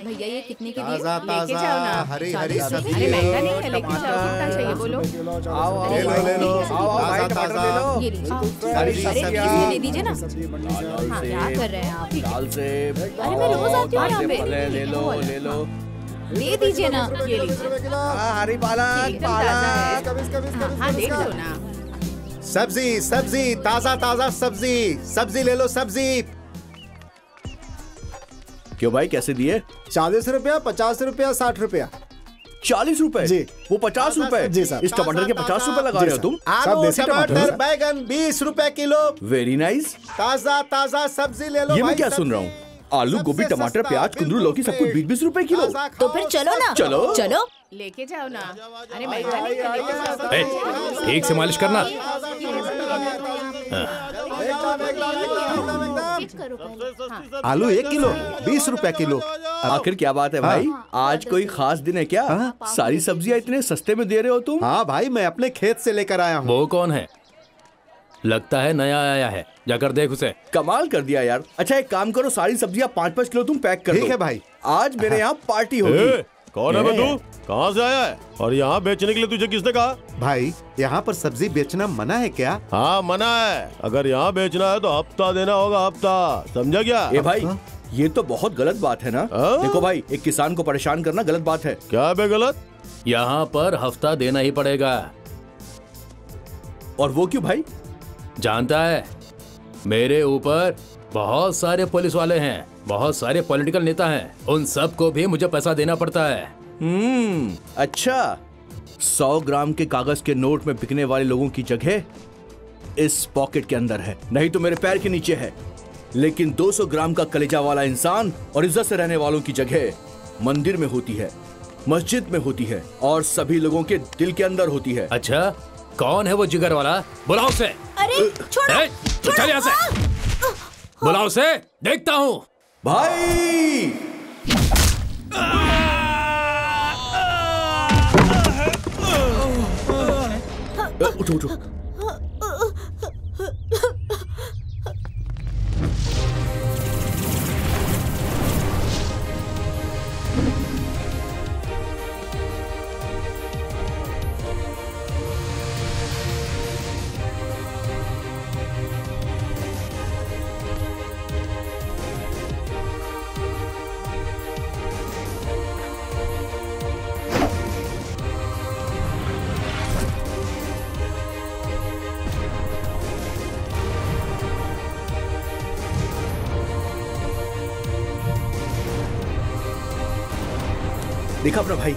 भैया ये कितने के दिए? ताजा लेके जाओ ना। हरी हरी सब्जी अरे ले महंगा लो। नहीं है, लेके जाओ। कितना चाहिए बोलो? ले लो ले लो ताजा ताजा ये लीजिए। हरी अरे सब्जी इसमें दे दीजिए ना। हाँ, क्या कर रहे हैं आप? दाल से अरे मैं रोज आती हूँ यहाँ पे। ले लो दे दीजिए ना। ये लीजिए। हरी पालक एकदम ताजा है। हाँ देख लो ना। सब्जी सब्जी ताजा ताजा सब्जी सब्जी ले लो सब्जी। क्यों भाई कैसे दिए? 40 रुपया 50 रुपया 60 रुपया 40 रुपए जी। वो 50 रुपए जी सर। इस टमाटर के 50 रुपए लगा रहे हो तुम? आलू देसी टमाटर बैगन 20 रुपए किलो। Very nice. ताजा ताजा सब्जी ले लो ये मैं भाई, क्या सब्जी। सुन रहा हूँ? आलू गोभी सबसे टमाटर सस्ता, प्याज कुंदरू बिल्कुल लौकी सब कुछ फ्रेश। 20 रुपए किलो। ताजा तो खाओ, फिर चलो ना। चलो। चलो। लेके जाओ ना। अरे महंगा नहीं है, लेके जाओ। ठीक से मालिश करना। आलू 1 किलो 20 रुपए किलो। आखिर क्या बात है भाई? आज कोई खास दिन है क्या? सारी सब्जियां इतने सस्ते में दे रहे हो तुम? हाँ भाई मैं अपने खेत से लेकर आया हूँ। वो कौन है? लगता है नया आया है, जाकर देख उसे। कमाल कर दिया यार। अच्छा एक काम करो, सारी सब्जियां 5-5 किलो तुम पैक कर दो। ठीक है भाई। आज मेरे यहाँ पार्टी होगी। ए, कौन है बे तू? कहाँ से आया है? और यहाँ बेचने के लिए तुझे किसने कहा? भाई यहाँ पर सब्जी बेचना मना है क्या? हाँ मना है। अगर यहाँ बेचना है तो हफ्ता देना होगा, हफ्ता। समझा क्या? ए भाई ये तो बहुत गलत बात है ना। देखो भाई एक किसान को परेशान करना गलत बात है। क्या बे गलत? यहाँ पर हफ्ता देना ही पड़ेगा। और वो क्यों भाई? जानता है, मेरे ऊपर बहुत सारे पुलिस वाले हैं, बहुत सारे पॉलिटिकल नेता हैं, उन सबको भी मुझे पैसा देना पड़ता है। अच्छा 100 ग्राम के कागज के नोट में बिकने वाले लोगों की जगह इस पॉकेट के अंदर है, नहीं तो मेरे पैर के नीचे है। लेकिन 200 ग्राम का कलेजा वाला इंसान और इज्जत से रहने वालों की जगह मंदिर में होती है, मस्जिद में होती है और सभी लोगों के दिल के अंदर होती है। अच्छा कौन है वो जिगर वाला? बुलाओ उसे। अरे छोड़ो। ए, चल यहाँ से। बुलाओ उसे, देखता हूँ। भाई उठो उठो। देखा अपना भाई।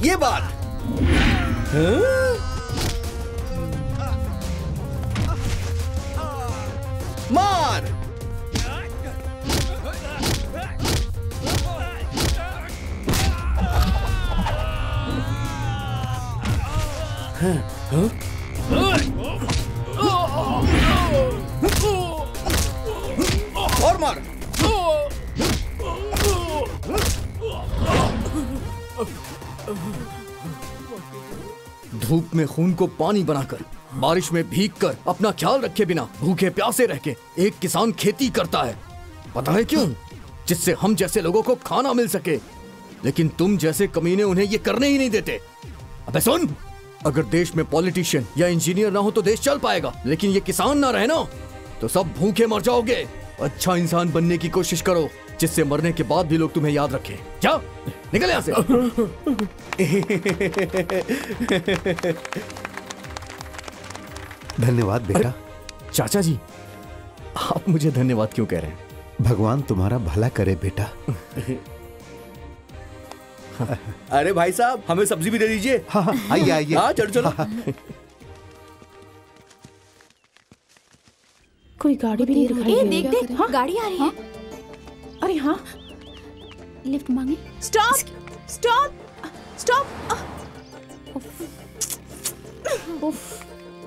ये बात मार। और मार। धूप में खून को पानी बनाकर, बारिश में भीगकर, अपना ख्याल रखे बिना भूखे प्यासे रह के एक किसान खेती करता है। पता है क्यों? जिससे हम जैसे लोगों को खाना मिल सके। लेकिन तुम जैसे कमीने उन्हें ये करने ही नहीं देते। अबे सुन, अगर देश में पॉलिटिशियन या इंजीनियर ना हो तो देश चल पाएगा, लेकिन ये किसान ना रहे ना तो सब भूखे मर जाओगे। अच्छा इंसान बनने की कोशिश करो, जिससे मरने के बाद भी लोग तुम्हें याद रखें। क्या निकल यहाँ से। धन्यवाद बेटा। चाचा जी आप मुझे धन्यवाद क्यों कह रहे हैं? भगवान तुम्हारा भला करे बेटा। अरे भाई साहब हमें सब्जी भी दे दीजिए। हाँ आइए आइए। हाँ चलो चलो। कोई गाड़ी भी नहीं दिखाई ए दे देख रही। देख हाँ? गाड़ी आ रही है। अरे हाँ, लिफ्ट मांगे। Stop stop stop. उफ,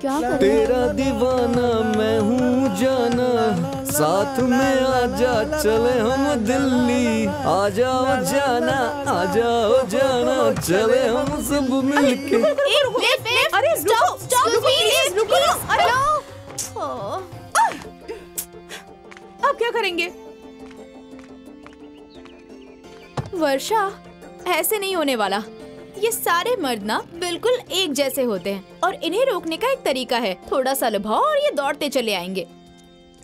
क्या कर तेरा दीवाना मैं हूँ जाना, साथ में आजा चले हम दिल्ली। आ जाओ जाना, आ जाओ जाना, चले हम सब मिलके। लिफ्ट अरे स्टॉप स्टॉप प्लीज रुको। अरे अब क्या करेंगे? वर्षा, ऐसे नहीं होने वाला। ये सारे मर्द ना बिल्कुल एक जैसे होते हैं और इन्हें रोकने का एक तरीका है, थोड़ा सा लुभाओ और ये दौड़ते चले आएंगे।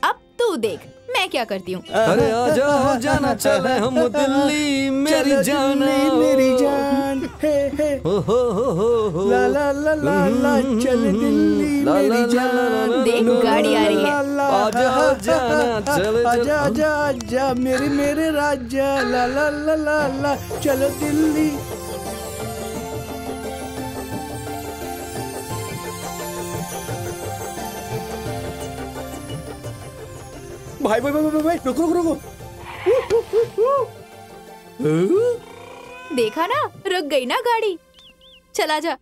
अब तू देख मैं क्या करती हूँ। अरे आ जाओ जाना, चले हम दिल्ली मेरी जान, मेरी जान, हे हे हो ला ला ला ला ला, चल दिल्ली मेरी जान। देख गाड़ी आ रही है। आ जाओ जाना, चले आजा आजा आजा मेरे मेरे राजा, ला ला ला ला ला, चलो दिल्ली। भाई भाई भाई भाई भाई, रुको रुको रुको। देखा ना, रुक गई ना गाड़ी। चला जा।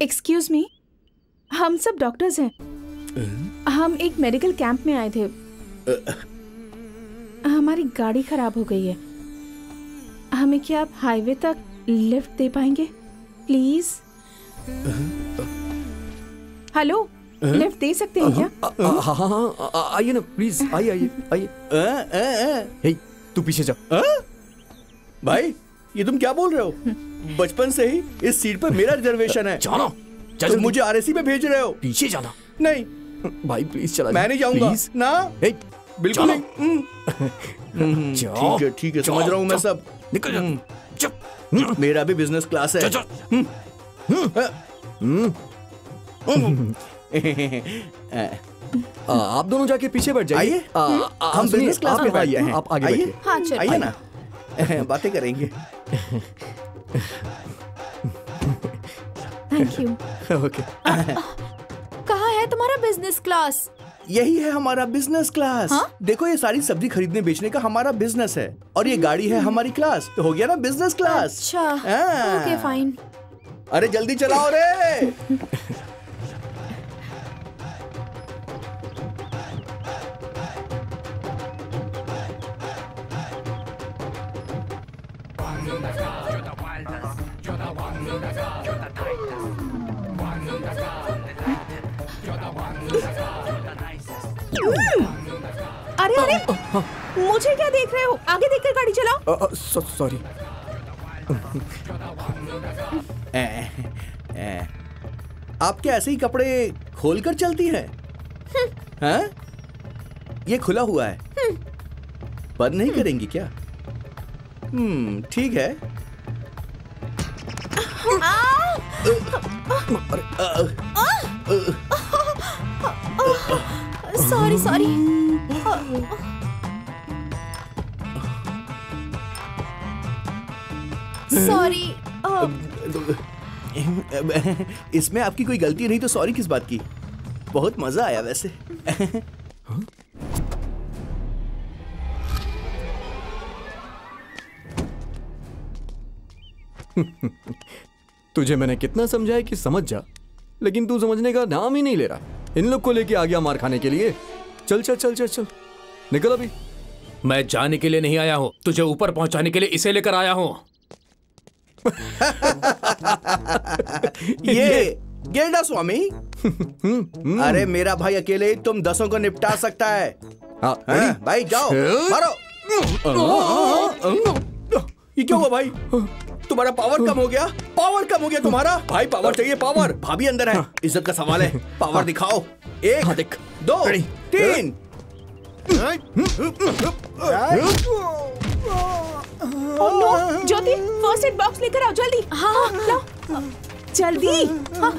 एक्सक्यूज मी, हम सब डॉक्टर्स हैं। हम एक मेडिकल कैंप में आए थे। हमारी गाड़ी खराब हो गई है। हमें क्या आप हाईवे तक लिफ्ट दे पाएंगे प्लीज? हेलो, लिफ्ट दे सकते हैं क्या? हाँ हाँ हाँ, आइए ना प्लीज, आइए आइए आइए। हे, तू पीछे जा। भाई ये तुम क्या बोल रहे हो? बचपन से ही इस सीट पर मेरा रिजर्वेशन है। जाना, तुम मुझे आरएसी में भेज रहे हो? पीछे जाना। नहीं भाई प्लीज चला। मैं नहीं जाऊंगा ना, हे, बिल्कुल जाना। नहीं। जाओ, ठीक है समझ रहा हूँ मैं सब। निकल जा। चुप। मेरा भी बिजनेस क्लास है। जा, आप दोनों जाके पीछे बैठ जाइए। आइए, हम सुनिए, बिजनेस क्लास आप में बैठते आइए, हैं। आप आगे आइए। बैठिए। हाँ चल। आइए ना, बातें करेंगे। Thank you. ओके। कहाँ है तुम्हारा बिजनेस क्लास? यही है हमारा बिजनेस क्लास। हाँ? देखो ये सारी सब्जी खरीदने बेचने का हमारा बिजनेस है और ये गाड़ी है हमारी क्लास, तो हो गया ना बिजनेस क्लास। अच्छा हाँ। Okay fine. अरे जल्दी चलाओ रे। अरे अरे, मुझे क्या देख रहे हो? आगे देखकर गाड़ी चलाओ। सॉरी। आप क्या ऐसे ही कपड़े खोलकर चलती हैं? हाँ? ये खुला हुआ है, बंद नहीं करेंगी क्या? ठीक है। Sorry sorry. सॉरी। इसमें आपकी कोई गलती नहीं तो सॉरी किस बात की? बहुत मजा आया वैसे। तुझे मैंने कितना समझाया कि समझ जा, लेकिन तू समझने का नाम ही नहीं ले रहा। इन लोग को लेके आ गया मार खाने के लिए। चल चल चल चल चल, निकल अभी। मैं जाने के लिए नहीं आया हूँ, तुझे ऊपर पहुंचाने के लिए इसे लेकर आया हूँ। ये गेंडा स्वामी। अरे मेरा भाई अकेले ही तुम 10 को निपटा सकता है। हाँ, हाँ, भाई जाओ मारो। ये क्या हुआ भाई? तुम्हारा पावर कम हो गया? पावर कम हो गया तुम्हारा? भाई पावर चाहिए, पावर। भाभी अंदर है, इज्जत का सवाल है। पावर दिखाओ। 1 2 3। ओह नो, ज्योति फर्स्ट एड बॉक्स लेकर आओ जल्दी। हाँ लाओ जल्दी। हाँ।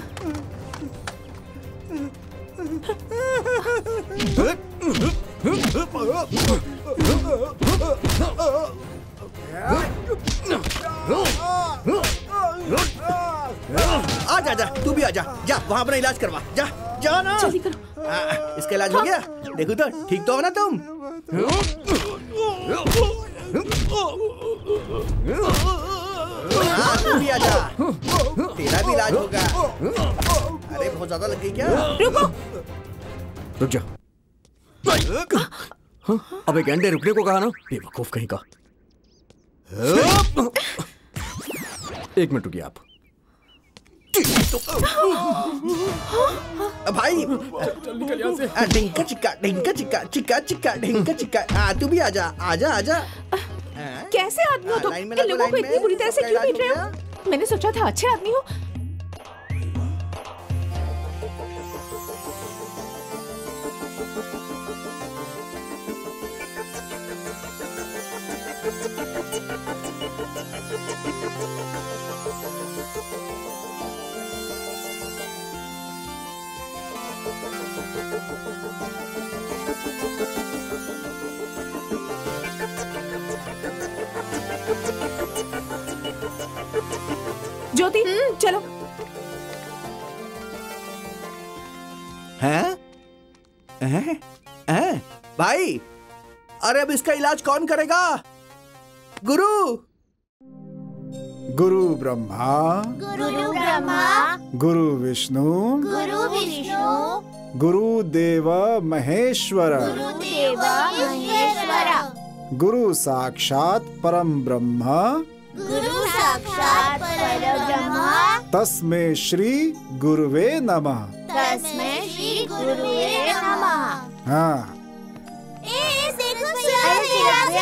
आजा जा जा, तू भी आजा, जा वहाँ अपना इलाज करवा, जा जा ना। जल्दी करो। इसका इलाज हो गया? देखो तो ठीक तो हो ना तुम? तू भी आजा, तेरा भी इलाज होगा। अरे बहुत ज्यादा लग गई क्या? रुक जा। अब एक घंटे रुकने को कहा ना, बेवकूफ कहीं का। एक मिनट रुकिए आप। भाई ढिंका चिक्का ढिंका चिक्का चिक्का चिक्का ढिंका चिक्का। तू भी आजा आजा आजा। कैसे आदमी हो तुम? लाइन में इन लगो, लोगों को लाइन इतनी में। बुरी तरह से क्यों इलाज पीट रहे हो हो? मैंने सोचा था अच्छे आदमी हो। ज्योति चलो। हैं? भाई, अरे अब इसका इलाज कौन करेगा? गुरु गुरु ब्रह्मा गुरु ब्रह्मा गुरु विष्णु गुरु विष्णु गुरु देव महेश्वर गुरुदेव महेश्वर गुरु साक्षात परम ब्रह्म गुरु साक्षात परब्रह्म तस्मै श्री गुरुवे नमः। तस्मै श्री गुरुवे नमः। हाँ, देखो सूरज भैया आ गए।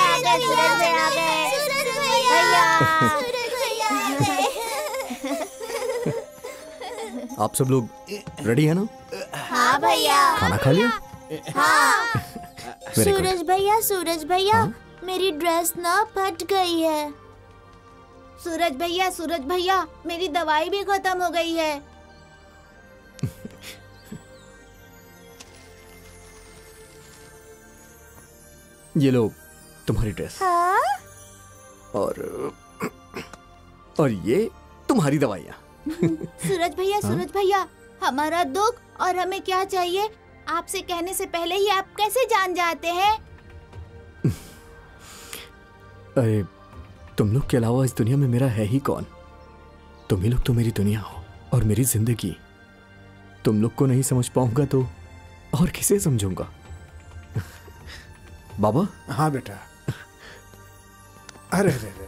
आप सब लोग रेडी है ना? हाँ भैया। खाना खा लिया? हाँ। Very good. सूरज भैया मेरी ड्रेस ना फट गई है। सूरज भैया मेरी दवाई भी खत्म हो गई है। ये लो तुम्हारी ड्रेस। हाँ? और ये तुम्हारी दवाइयाँ। सूरज भैया हमारा दुख और हमें क्या चाहिए आपसे कहने से पहले ही आप कैसे जान जाते हैं? अरे तुम लोग के अलावा इस दुनिया में मेरा है ही कौन? तुम ही लोग तो मेरी दुनिया हो और मेरी जिंदगी। तुम लोग को नहीं समझ पाऊंगा तो और किसे समझूंगा? बाबा। हाँ बेटा। अरे रे रे।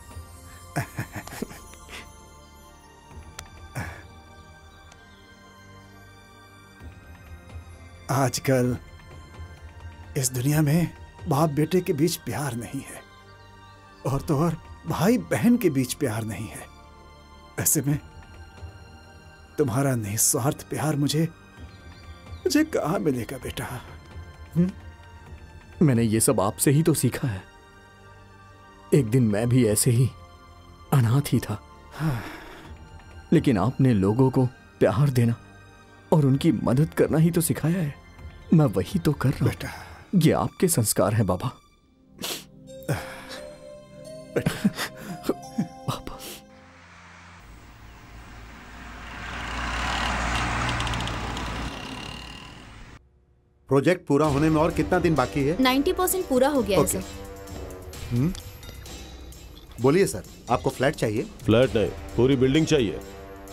आजकल इस दुनिया में बाप बेटे के बीच प्यार नहीं है, और तो और भाई बहन के बीच प्यार नहीं है। ऐसे में तुम्हारा निस्वार्थ प्यार मुझे कहाँ मिलेगा बेटा? मैंने ये सब आपसे ही तो सीखा है। एक दिन मैं भी ऐसे ही अनाथ ही था, लेकिन आपने लोगों को प्यार देना और उनकी मदद करना ही तो सिखाया है। मैं वही तो कर रहा हूं बेटा। ये आपके संस्कार हैं बाबा। बाबा। प्रोजेक्ट पूरा होने में और कितना दिन बाकी है? 90% पूरा हो गया है सर। बोलिए सर, आपको फ्लैट चाहिए? फ्लैट नहीं, पूरी बिल्डिंग चाहिए।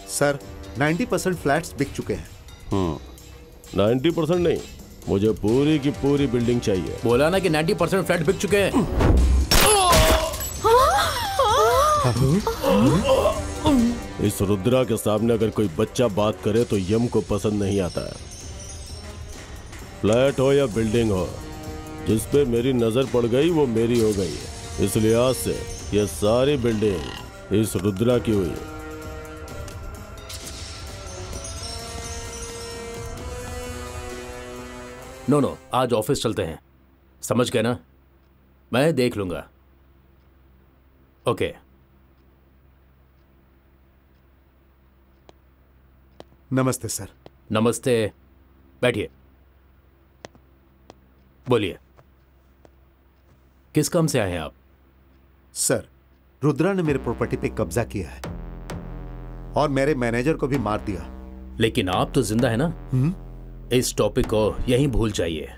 सर 90% फ्लैट्स बिक चुके हैं। 90% नहीं, मुझे पूरी की पूरी बिल्डिंग चाहिए। बोला ना कि 90% फ्लैट बिक चुके हैं। इस रुद्रा के सामने अगर कोई बच्चा बात करे तो यम को पसंद नहीं आता है। फ्लैट हो या बिल्डिंग हो, जिस पे मेरी नजर पड़ गई वो मेरी हो गई। इस लिहाज से ये सारी बिल्डिंग इस रुद्रा की हुई। नो, आज ऑफिस चलते हैं, समझ गए ना? मैं देख लूंगा। ओके। नमस्ते सर। नमस्ते, बैठिए। बोलिए, किस काम से आए हैं आप? सर, रुद्रा ने मेरे प्रॉपर्टी पे कब्जा किया है और मेरे मैनेजर को भी मार दिया। लेकिन आप तो जिंदा है ना? इस टॉपिक को यहीं भूल जाइए।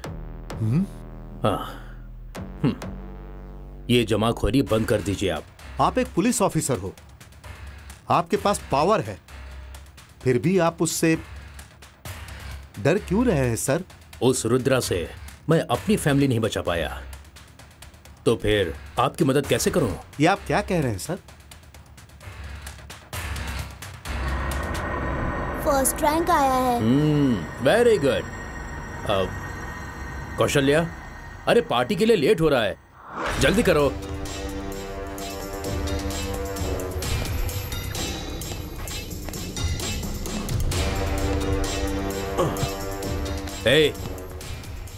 ये जमाखोरी बंद कर दीजिए आप एक पुलिस ऑफिसर हो, आपके पास पावर है, फिर भी आप उससे डर क्यों रहे हैं सर? उस रुद्रा से मैं अपनी फैमिली नहीं बचा पाया, तो फिर आपकी मदद कैसे करूं? ये आप क्या कह रहे हैं सर? फर्स्ट रैंक आया है। Very good. कौशल्या, अरे पार्टी के लिए लेट हो रहा है, जल्दी करो।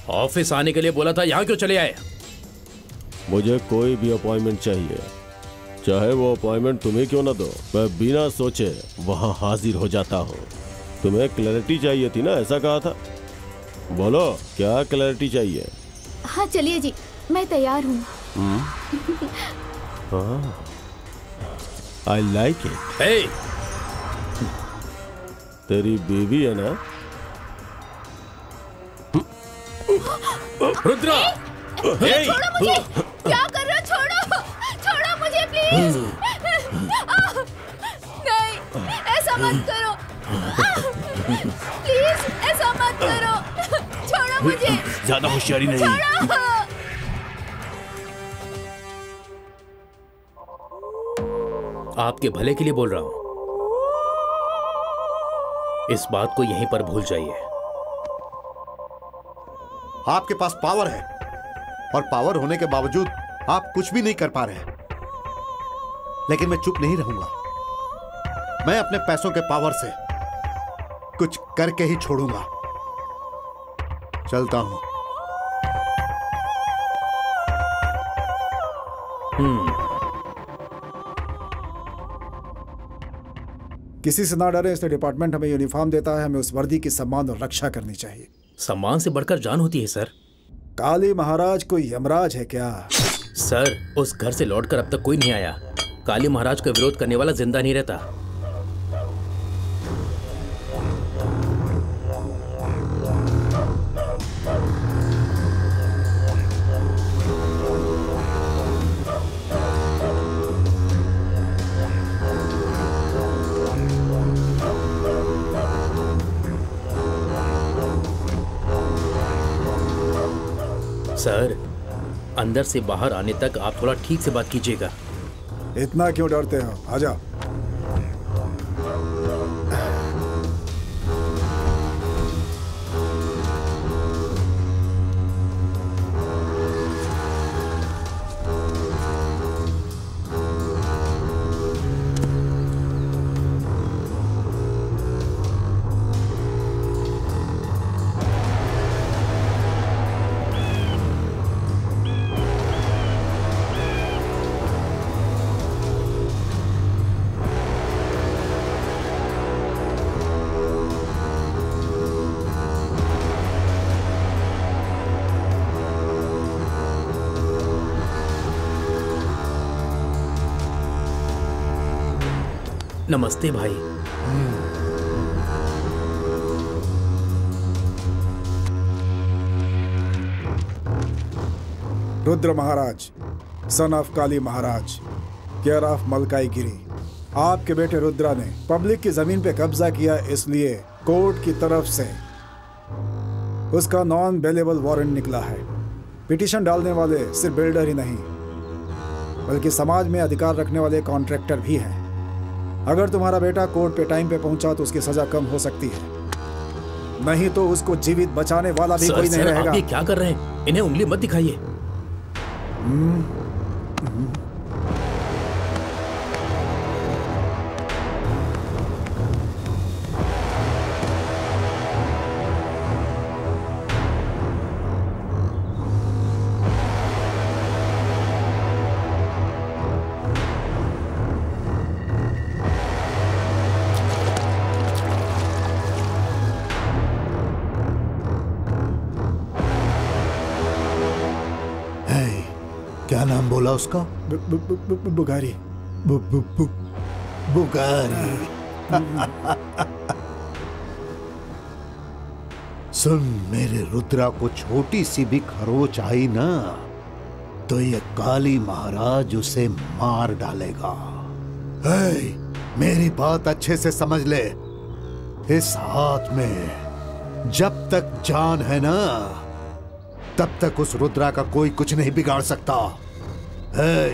ऑफिस आने के लिए बोला था, यहाँ क्यों चले आए? मुझे कोई भी अपॉइंटमेंट चाहिए, चाहे वो अपॉइंटमेंट तुम्हें क्यों ना दो, मैं बिना सोचे वहां हाजिर हो जाता हूँ। तुम्हें क्लैरिटी चाहिए थी ना, ऐसा कहा था। बोलो क्या क्लैरिटी चाहिए? हाँ चलिए जी, मैं तैयार हूँ। I like it. तेरी बीवी है ना? रुद्रा! छोड़ो मुझे! क्या कर रहे हो? छोड़ो! छोड़ो मुझे प्लीज! नहीं, ऐसा मत करो! प्लीज ऐसा मत करो! छोड़ो मुझे! ज्यादा होशियारी नहीं। छोड़ो! आपके भले के लिए बोल रहा हूं, इस बात को यहीं पर भूल जाइए। आपके पास पावर है और पावर होने के बावजूद आप कुछ भी नहीं कर पा रहे, लेकिन मैं चुप नहीं रहूंगा। मैं अपने पैसों के पावर से कुछ करके ही छोड़ूंगा। चलता हूं। किसी से ना डरे, इसलिए डिपार्टमेंट हमें यूनिफॉर्म देता है। हमें उस वर्दी की सम्मान और रक्षा करनी चाहिए। सम्मान से बढ़कर जान होती है सर। काली महाराज कोई यमराज है क्या? सर, उस घर से लौटकर अब तक कोई नहीं आया। काली महाराज का विरोध करने वाला जिंदा नहीं रहता। सर, अंदर से बाहर आने तक आप थोड़ा ठीक से बात कीजिएगा। इतना क्यों डरते हो? आजा। नमस्ते भाई। Rudra Maharaj, son of Kali Maharaj, care of Malkai Giri. आपके बेटे रुद्रा ने पब्लिक की जमीन पे कब्जा किया, इसलिए कोर्ट की तरफ से उसका नॉन बेलेबल वारंट निकला है। पिटीशन डालने वाले सिर्फ बिल्डर ही नहीं, बल्कि समाज में अधिकार रखने वाले कॉन्ट्रैक्टर भी हैं। अगर तुम्हारा बेटा कोर्ट पे टाइम पे पहुंचा तो उसकी सजा कम हो सकती है, नहीं तो उसको जीवित बचाने वाला भी कोई नहीं रहेगा। आप ये क्या कर रहे हैं? इन्हें उंगली मत दिखाइए। क्या नाम बोला उसका? बुगारी। बुगारी। सुन, मेरे रुद्रा को छोटी सी भी खरोच आई ना तो ये काली महाराज उसे मार डालेगा। हे, मेरी बात अच्छे से समझ ले। इस हाथ में जब तक जान है ना तब तक उस रुद्रा का कोई कुछ नहीं बिगाड़ सकता। हे,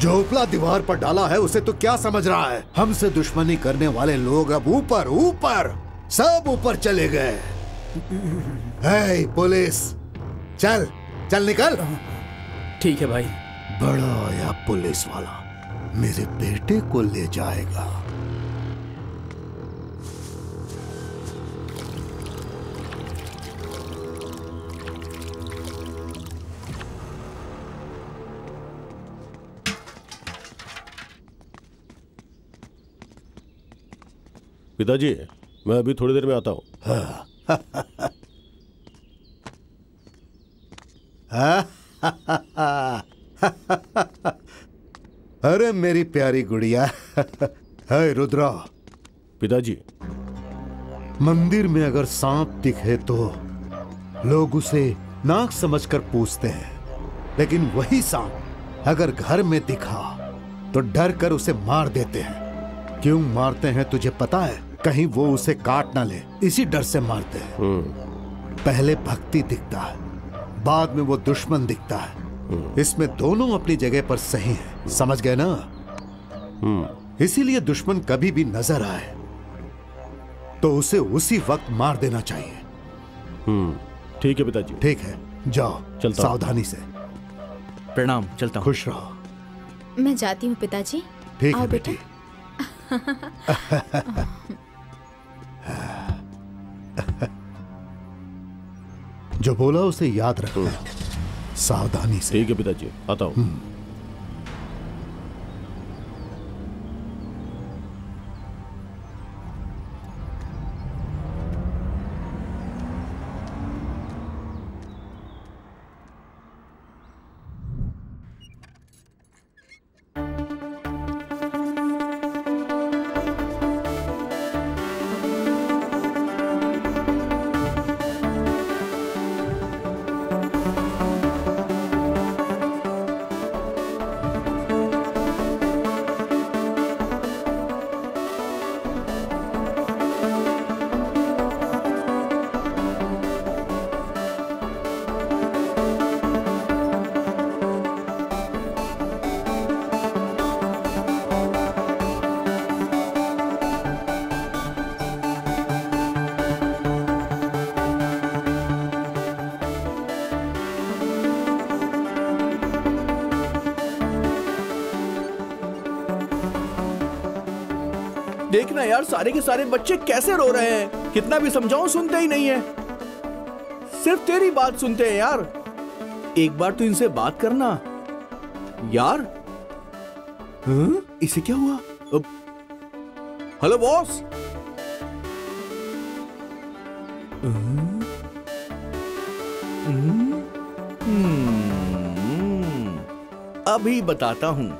जो उपला दीवार पर डाला है उसे तो क्या समझ रहा है? हमसे दुश्मनी करने वाले लोग अब ऊपर ऊपर सब ऊपर चले गए। हे पुलिस, चल चल निकल। ठीक है भाई। बड़ा आया पुलिस वाला, मेरे बेटे को ले जाएगा। पिताजी, मैं अभी थोड़ी देर में आता हूँ। अरे मेरी प्यारी गुड़िया। है रुद्रा। पिताजी, मंदिर में अगर सांप दिखे तो लोग उसे नाक समझकर पूछते हैं, लेकिन वही सांप अगर घर में दिखा तो डर कर उसे मार देते हैं। क्यों मारते हैं तुझे पता है? कहीं वो उसे काट ना ले, इसी डर से मारते हैं। पहले भक्ति दिखता है, बाद में वो दुश्मन दिखता है। इसमें दोनों अपनी जगह पर सही हैं, समझ गए ना? इसीलिए दुश्मन कभी भी नजर आए तो उसे उसी वक्त मार देना चाहिए। ठीक है पिताजी। ठीक है, जाओ, चलता सावधानी से। प्रणाम, चलता हूँ। खुश रहो। मैं जाती हूँ पिताजी। ठीक आओ है बेटा। बेटी। जो बोला उसे याद रखना, सावधानी से। ठीक है पिताजी, आता हूँ। देखना यार, सारे के सारे बच्चे कैसे रो रहे हैं। कितना भी समझाऊं सुनते ही नहीं है, सिर्फ तेरी बात सुनते हैं यार। एक बार तो इनसे बात करना यार। इसे क्या हुआ? Hello boss. अभी बताता हूं।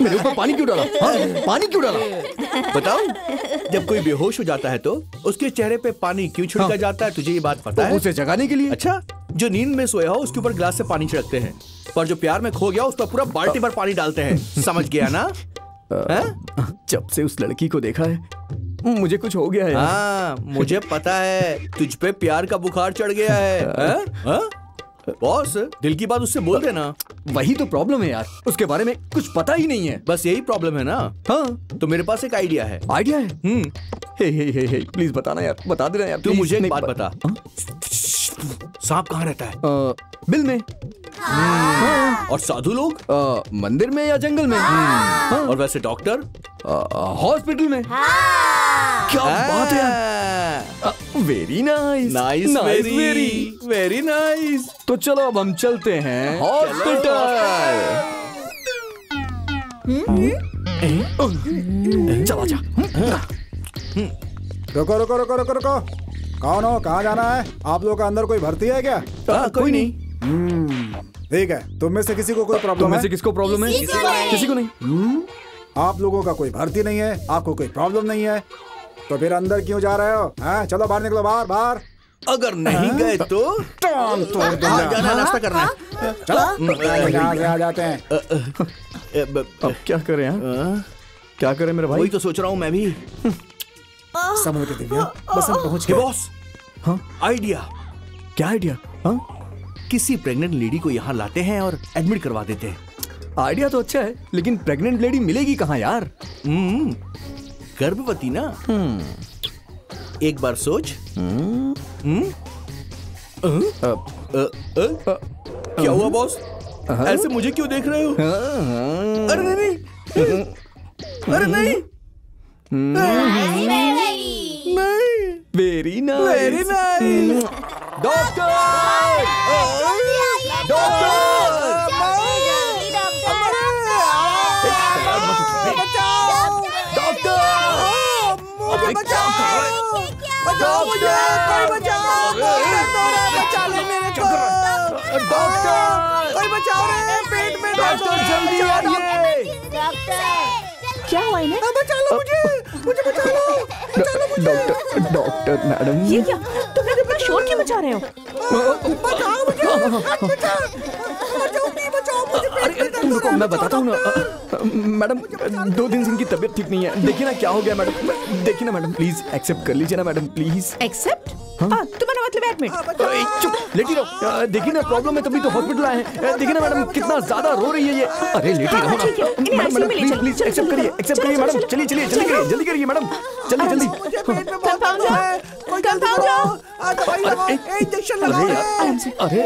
मेरे ऊपर पानी क्यों डाला? हाँ? पानी क्यों डाला? बताओ, जब कोई बेहोश हो जाता है तो उसके चेहरे पे पानी क्यों छिड़का जाता है? तुझे ये बात पता है? उसे जगाने के लिए। अच्छा, जो नींद में सोया हो उसके ऊपर ग्लास से पानी छिड़कते हैं, पर जो प्यार में खो गया उस पर पूरा बाल्टी भर पानी डालते हैं। समझ गया ना? जब से उस लड़की को देखा है मुझे कुछ हो गया है। हाँ, मुझे पता है, तुझ पे प्यार का बुखार चढ़ गया है। बॉस, दिल की बात उससे बोल देना। वही तो प्रॉब्लम है यार, उसके बारे में कुछ पता ही नहीं है। बस यही प्रॉब्लम है ना? हाँ, तो मेरे पास एक आइडिया है। आइडिया है? हे, प्लीज बताना यार, बता देना यार। तू मुझे एक बात बता, सांप कहाँ रहता है? बिल में। और साधु लोग? मंदिर में या जंगल में। और वैसे डॉक्टर? हॉस्पिटल में। क्या बात है यार, very nice. Nice, very nice. तो चलो अब हम चलते हैं हॉस्पिटल। चला जा। रुको रुको रुको रुको रुको, कौन हो, कहाँ जाना है? आप लोगों का अंदर कोई भर्ती है क्या? कोई नहीं। ठीक है, तुम में से किसी को कोई प्रॉब्लम तुम में है? से किसको प्रॉब्लम है? किसी को नहीं। आप लोगों का कोई भर्ती नहीं है, आपको कोई प्रॉब्लम नहीं है, तो फिर अंदर क्यों जा रहे हो? हाँ, चलो बाहर निकलो, बाहर बाहर। अगर नहीं गए तो टांग तोड़ दूंगा। जाना, नाश्ता करना है। चलो यहाँ से आ जाते हैं। अब क्या करें यार? क्या करें मेरे भाई? वही तो सोच रहा हूँ मैं भी। समझ के दिव्या, बस हम पहुँच गए। बॉस, हाँ आइडिया। क्या आइडिया? हाँ, किसी प्रेग्नेंट लेडी को यहाँ लाते हैं और एडमिट करवा देते हैं। आइडिया तो अच्छा है, लेकिन प्रेग्नेंट लेडी मिलेगी कहाँ यार? गर्भवती ना। एक बार सोच। क्या हुआ बॉस? ऐसे मुझे क्यों देख रहे हो? अरे नहीं, अरे नहीं, very nice, very nice. Doctor, मुझे बचाओ, बचाओ मुझे, कोई बचाओ, बचा ले मेरे को। डॉक्टर, कोई बचाओ रे, पेट में डॉक्टर जल्दी आइए। क्या हुआ इन्हें? बचा लो मुझे, मुझे बचा लो, बचा लो मुझे। डॉक्टर मैडम, ये क्या? तुम लोग इतना शोर क्यों मचा रहे हो? बचाओ मुझे, बचाओ, बचाओ मुझे, पेट में तुम रुको, मैं बताता हूँ ना। मैडम, 2 दिन से इनकी तबीयत ठीक नहीं है। देखिए ना क्या हो गया मैडम, देखिए ना मैडम, प्लीज एक्सेप्ट कर लीजिए ना मैडम, प्लीज। एक्सेप्ट? तुम्हारा मतलब एडमिट? चुप, लेटी रहो। देखिए ना प्रॉब्लम है, तभी तो हॉस्पिटल आए हैं। देखिए ना मैडम, कितना ज्यादा रो रही है ये। अरे लेटी रहो ना मैडम, प्लीज प्लीज एक्सेप्ट करिए, एक्सेप्ट करिए मैडम। चलिए चलिए, जल्दी करिए मैडम, जल्दी जल्दी। इंजेक्शन लगाओ। अरे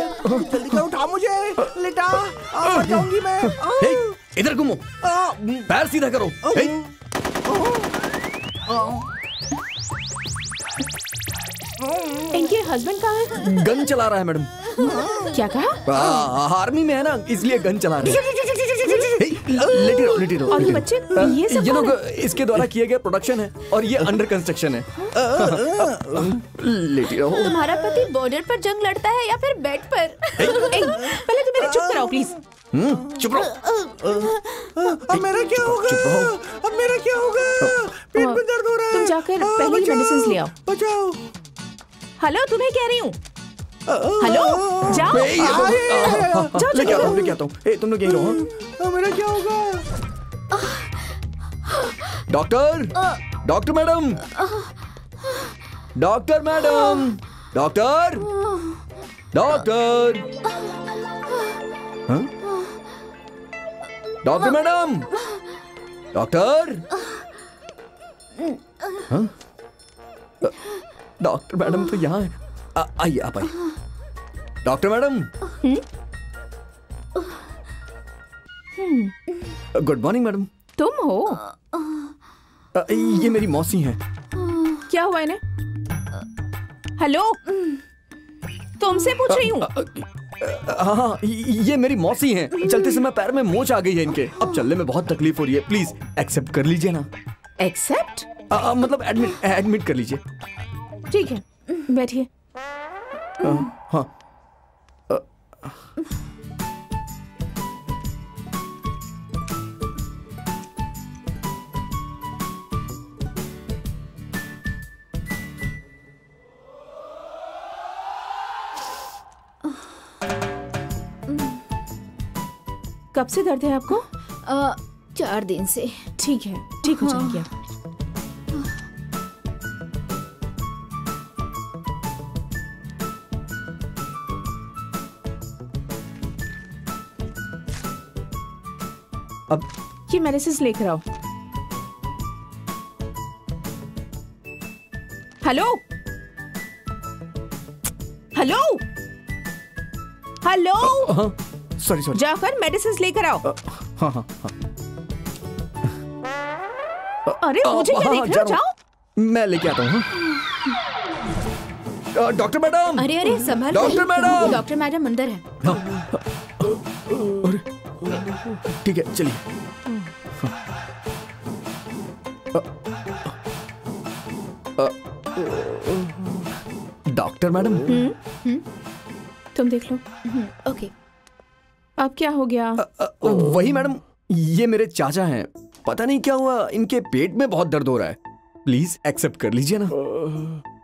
जल्दी से उठा मुझे, लेटा, बचाऊंगी मैं। इधर घूमो, पैर सीधा करो। इनके हस्बैंड कहाँ है? गन चला रहा है मैडम। क्या कहा? आर्मी में है ना, इसलिए गन चला रहा है। लेटी रहो, लेटी रहो। और ये बच्चे, ये सब ये लोग इसके द्वारा किए गए प्रोडक्शन है और ये अंडर कंस्ट्रक्शन है। लेटी रहो। तुम्हारा पति बॉर्डर पर जंग लड़ता है या फिर बेड पर? पहले तुम मेरे चुप कराओ प्लीज। चुप रहो। अब मेरा क्या होगा? अब मेरा क्या होगा? पेट में दर्द हो रहा है। तुम जाकर पहले ही मेडिसिन ले आओ। बचाओ। हेलो, तुम्हें कह रही हूँ। हेलो, जाओ जाओ, लेके आता हूँ, लेके आता हूँ। तुम लोग यहीं रहो। मेरा क्या होगा? Doctor, doctor madam, doctor madam, doctor, doctor, doctor madam, doctor, doctor madam तो यहाँ है। आइए, आप आइए। Doctor madam, good morning madam. तुम हो? ये मेरी मौसी हैं। क्या हुआ इन्हें? हेलो, तुमसे पूछ रही हूँ। हाँ, ये मेरी मौसी हैं। चलते समय पैर में मोच आ गई है इनके। अब चलने में बहुत तकलीफ हो रही है। प्लीज एक्सेप्ट कर लीजिए ना। एक्सेप्ट? मतलब एडमिट कर लीजिए। ठीक है, बैठिए। हाँ। कब से दर्द है आपको? 4 दिन से। ठीक है, ठीक हो जाएंगे आप। अब ये मेडिसिन लेकर आओ। Hello, hello, hello, sorry sorry. जाकर मेडिसिन लेकर आओ। हाँ हाँ हाँ। अरे मुझे क्या देख रहे हो? जाओ। मैं लेके आता हूँ। Doctor madam. अरे अरे संभाल। Doctor madam. डॉक्टर मैडम अंदर है। ठीक है, चलिए। Doctor madam. तुम देख लो। ओके। अब क्या हो गया? वही मैडम, ये मेरे चाचा हैं। पता नहीं क्या हुआ, इनके पेट में बहुत दर्द हो रहा है। प्लीज एक्सेप्ट कर लीजिए ना।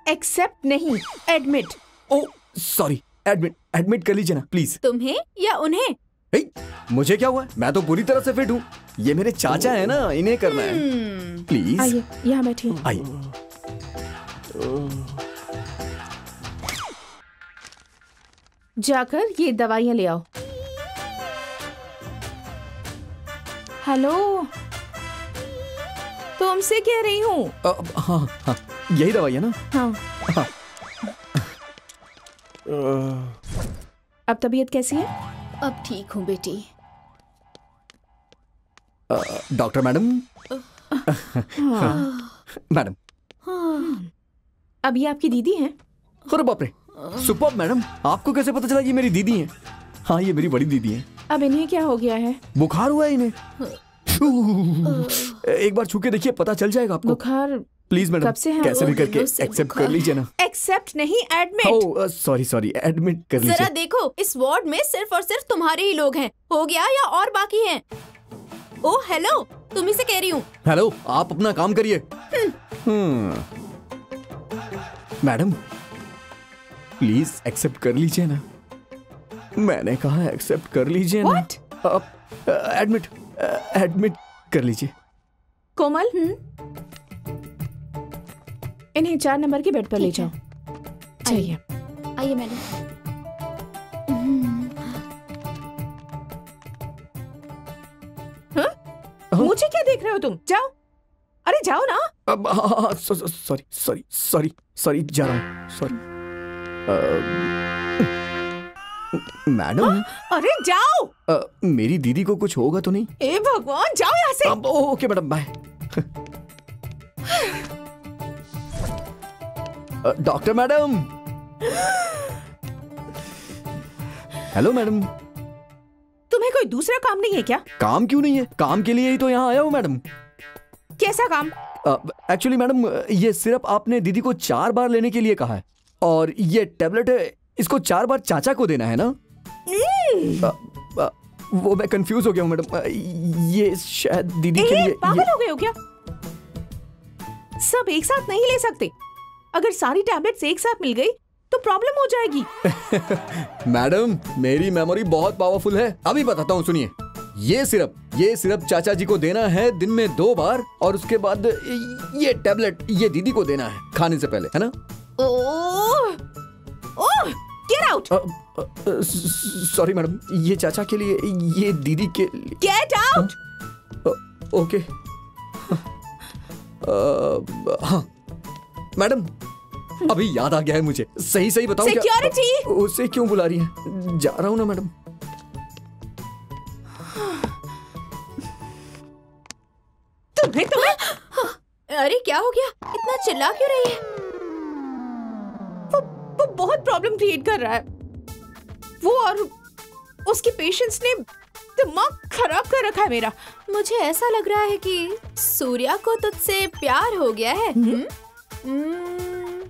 एक्सेप्ट नहीं, एडमिट। ओ सॉरी, एडमिट कर लीजिए ना प्लीज। तुम्हें या उन्हें? मुझे क्या हुआ, मैं तो पूरी तरह से फिट हूँ। ये मेरे चाचा है ना, इन्हें करना है। प्लीज आइए, यहाँ बैठिए। आइए। जाकर ये दवाइयाँ ले आओ। हेलो, तुमसे कह रही हूँ। हाँ हाँ, यही दवाई है ना? हाँ। अब तबीयत कैसी है? अब ठीक हूँ बेटी। Doctor madam. मैडम। अब ये आपकी दीदी हैं? अरे बाप रे, सुपर मैडम, आपको कैसे पता चला ये मेरी दीदी हैं? हाँ, ये मेरी बड़ी दीदी हैं। अब इन्हें क्या हो गया है? बुखार हुआ है इन्हें। एक बार छू के देखिए, पता चल जाएगा आपको। बुखार? प्लीज मैडम, कब से है? कैसे भी करके एक्सेप्ट कर लीजिए ना। एक्सेप्ट नहीं, एडमिट। ओह सॉरी, एडमिट कर लीजिए। जरा देखो, इस वार्ड में सिर्फ और सिर्फ तुम्हारे ही लोग हैं। हो गया या और बाकी हैं? ओह हेलो, तुम्ही से कह रही हूँ। हेलो, आप अपना काम करिए। मैडम प्लीज एक्सेप्ट कर लीजिए ना। मैंने कहा एक्सेप्ट कर लीजिए ना। एडमिट कर लीजिए। कोमल, इन्हें 4 नंबर के बेड पर ले जाओ। चाहिए। आइए मैडम। मुझे क्या देख रहे हो तुम? जाओ, अरे जाओ ना। सॉरी, जा रहा हूँ। Sorry madam. अरे जाओ। मेरी दीदी को कुछ होगा तो नहीं? ए भगवान, जाओ यहाँ से। Okay madam, bye. Doctor madam. Hello madam. तुम्हें कोई दूसरा काम नहीं है क्या? काम क्यों नहीं है? काम के लिए ही तो यहाँ आया हूँ मैडम। कैसा काम? एक्चुअली मैडम, ये सिर्फ आपने दीदी को 4 बार लेने के लिए कहा है, और ये टैबलेट है, इसको 4 बार चाचा को देना है ना? वो मैं कंफ्यूज हो गया हूँ मैडम। ये शायद दीदी के लिए। पागल हो गए हो क्या? सब एक साथ नहीं ले सकते। अगर सारी टैबलेट्स एक साथ मिल गई तो प्रॉब्लम हो जाएगी। मैडम, मेरी मेमोरी बहुत पावरफुल है। अभी बताता हूँ, सुनिए। ये सिर्फ चाचा जी को देना है दिन में 2 बार, और उसके बाद ये टैबलेट ये दीदी को देना है खाने से पहले, है ना? ओह, गेट आउट। सॉरी मैडम, ये चाचा के लिए, ये दीदी के लिए। Get out. ओके। हाँ मैडम, अभी याद आ गया है मुझे। सही बताओ, सिक्योरिटी। उसे क्यों बुला रही है? जा रहा हूँ ना मैडम। तुम्हें अरे क्या हो गया? इतना चिल्ला क्यों रही है? वो बहुत प्रॉब्लम क्रिएट कर रहा है। वो और उसके पेशेंट्स ने दिमाग खराब कर रखा है मेरा। मुझे ऐसा लग रहा है कि सूर्या को तुझसे प्यार हो गया है।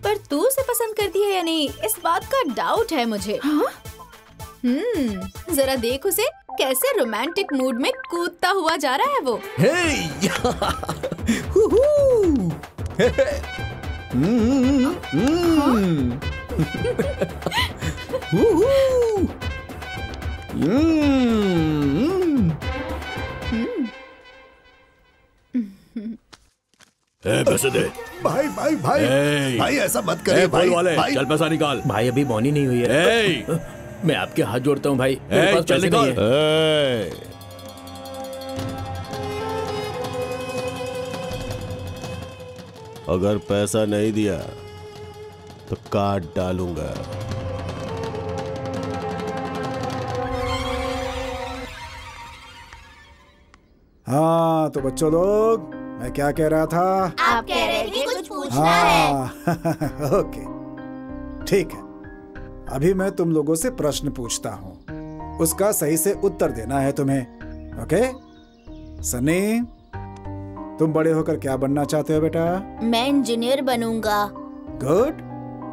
पर तू उसे पसंद करती है या नहीं, इस बात का डाउट है मुझे। जरा देख उसे, कैसे रोमांटिक मूड में कूदता हुआ जा रहा है वो। पैसे दे। भाई ऐसा मत करिए भाई। चल पैसा निकाल। भाई अभी मॉर्निंग नहीं हुई है। मैं आपके हाथ जोड़ता हूँ भाई, मेरे पास चल पैसे नहीं निकाल। है। अगर पैसा नहीं दिया तो काट डालूंगा। हाँ तो बच्चों लोग, मैं क्या कह रहा था? आप कह रहे थे कुछ पूछना है। हाँ ओके, ठीक है। अभी मैं तुम लोगों से प्रश्न पूछता हूँ, उसका सही से उत्तर देना है तुम्हें। ओके? सनी, तुम बड़े होकर क्या बनना चाहते हो बेटा? मैं इंजीनियर बनूंगा। Good,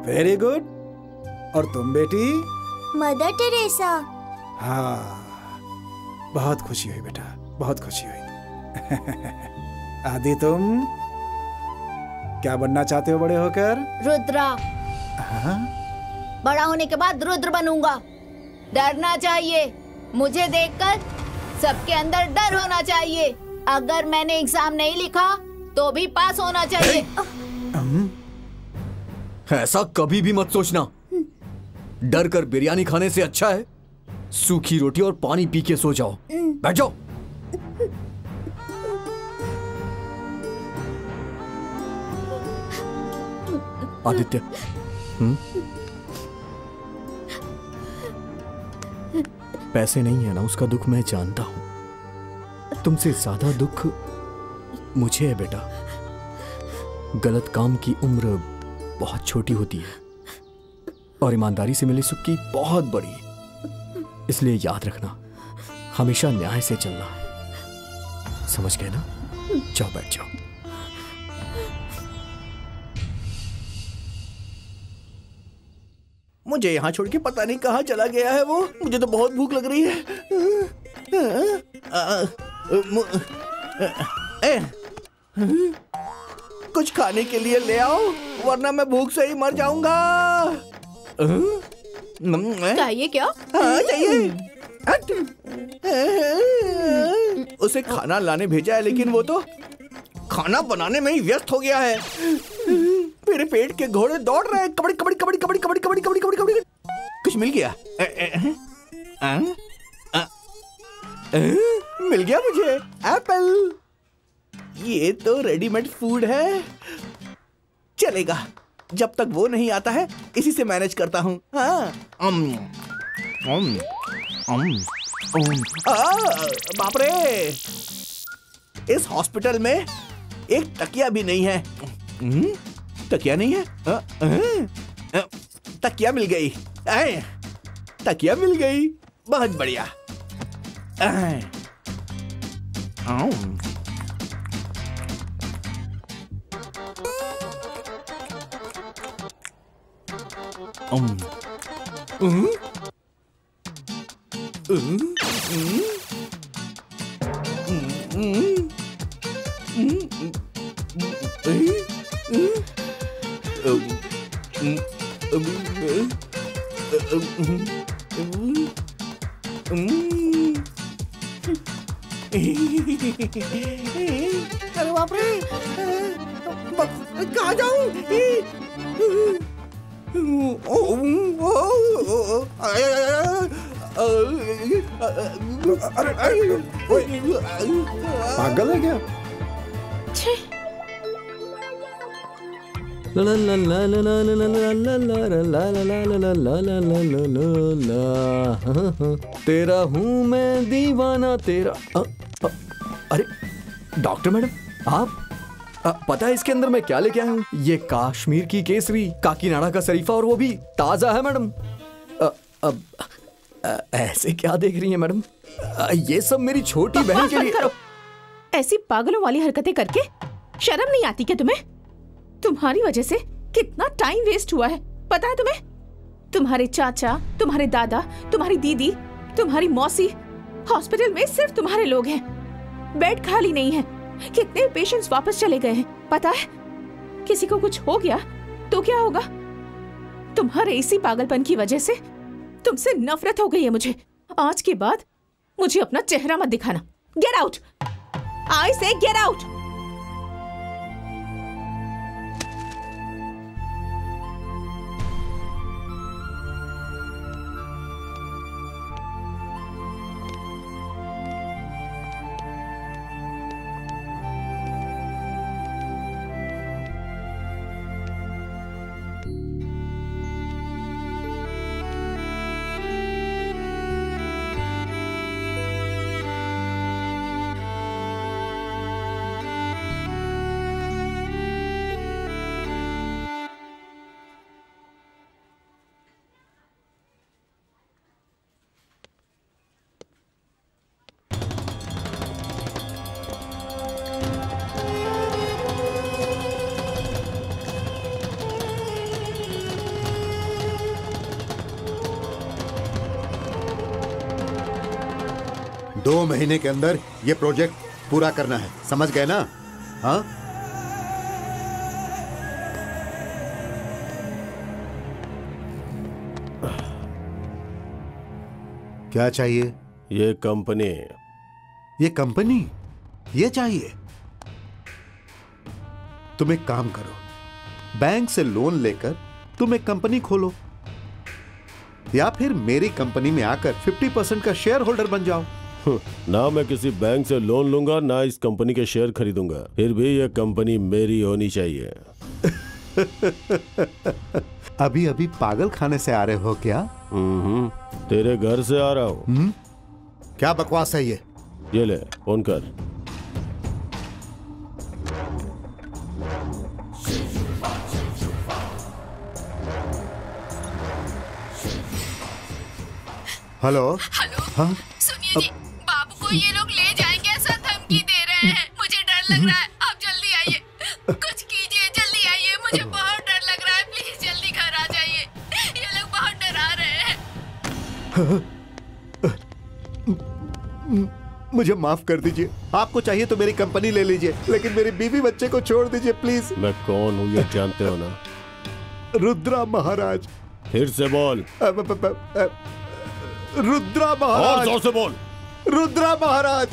very good. और तुम बेटी? Mother Teresa. हाँ, बहुत खुशी हुई बेटा, बहुत खुशी हुई। आदि, तुम क्या बनना चाहते हो बड़े होकर? रुद्रा। हाँ? बड़ा होने के बाद रुद्र बनूंगा। डरना चाहिए, मुझे देखकर सबके अंदर डर होना चाहिए। अगर मैंने एग्जाम नहीं लिखा तो भी पास होना चाहिए। ऐसा कभी भी मत सोचना। डर कर बिरयानी खाने से अच्छा है सूखी रोटी और पानी पी के सो जाओ। बैठ जाओ। आदित्य, पैसे नहीं है ना, उसका दुख मैं जानता हूं। तुमसे ज्यादा दुख मुझे है बेटा। गलत काम की उम्र बहुत छोटी होती है और ईमानदारी से मिले सुख की बहुत बड़ी। इसलिए याद रखना, हमेशा न्याय से चलना। समझ गए ना? जाओ, बैठ जाओ। मुझे यहाँ छोड़ के पता नहीं कहाँ चला गया है वो। मुझे तो बहुत भूख लग रही है। कुछ खाने के लिए ले आओ, वरना मैं भूख से ही मर जाऊंगा। चाहिए क्या? हाँ, चाहिए। उसे खाना लाने भेजा है, लेकिन वो तो खाना बनाने में ही व्यस्त हो गया है। मेरे पेट के घोड़े दौड़ रहे हैं। कबड्डी कबड्डी कबड्डी कबड्डी कबड्डी कबड्डी कबड्डी कबड्डी कबड्डी। कुछ मिल गया? मिल गया मुझे एप्पल। ये तो रेडीमेड फूड है, चलेगा। जब तक वो नहीं आता है, इसी से मैनेज करता हूँ। हाँ। बाप रे, इस हॉस्पिटल में एक तकिया भी नहीं है। तकिया नहीं है? तकिया मिल गई। तकिया मिल गई, बहुत बढ़िया। अरे बाप रे, कहाँ जाऊं? पागल है क्या? ला ला ला ला ला ला ला ला ला ला ला ला। तेरा हूँ मैं दीवाना तेरा। अरे डॉक्टर मैडम, आप पता है इसके अंदर मैं क्या लेके आया हूँ? ये कश्मीर की केसरी, काकीनाडा का शरीफा, और वो भी ताजा है मैडम। ऐसे क्या देख रही हैं मैडम? ये सब मेरी छोटी बहन के लिए। करो। ऐसी पागलों वाली हरकतें करके शर्म नहीं आती क्या तुम्हें? तुम्हारी वजह से कितना टाइम वेस्ट हुआ है, पता है तुम्हें? तुम्हारे चाचा, तुम्हारे दादा, तुम्हारी दीदी, तुम्हारी मौसी, हॉस्पिटल में सिर्फ तुम्हारे लोग हैं। बेड खाली नहीं है। कितने पेशेंट्स वापस चले गए हैं, पता है? किसी को कुछ हो गया तो क्या होगा? तुम्हारे इसी पागलपन की वजह से तुमसे नफरत हो गई है मुझे। आज के बाद मुझे अपना चेहरा मत दिखाना। गेट आउट, आई से गेट आउट। 2 महीने के अंदर ये प्रोजेक्ट पूरा करना है, समझ गए ना? हाँ, क्या चाहिए? ये कंपनी। ये कंपनी? ये चाहिए? तुम एक काम करो, बैंक से लोन लेकर तुम एक कंपनी खोलो, या फिर मेरी कंपनी में आकर 50% का शेयर होल्डर बन जाओ। ना मैं किसी बैंक से लोन लूंगा, ना इस कंपनी के शेयर खरीदूंगा। फिर भी ये कंपनी मेरी होनी चाहिए। अभी अभी पागल खाने से आ रहे हो क्या? तेरे घर से आ रहा हूँ। क्या बकवास है ये? ये ले, फोन कर। हेलो। हेलो। हाँ? सुनिए जी, बाबू को ये लोग ले जाएंगे ऐसा धमकी दे रहे हैं। मुझे डर लग रहा है, आप जल्दी आइए, कुछ कीजिए, जल्दी आइए, मुझे बहुत डर लग रहा है, प्लीज जल्दी घर आ जाइए, ये लोग बहुत डरा रहे हैं। मुझे माफ कर दीजिए, आपको चाहिए तो मेरी कंपनी ले लीजिए, लेकिन मेरी बीवी बच्चे को छोड़ दीजिए प्लीज। मैं कौन हूँ ये जानते हो ना? रुद्रा महाराज। फिर से बोल। रुद्रा महाराज। और जोर से बोल। रुद्रा महाराज।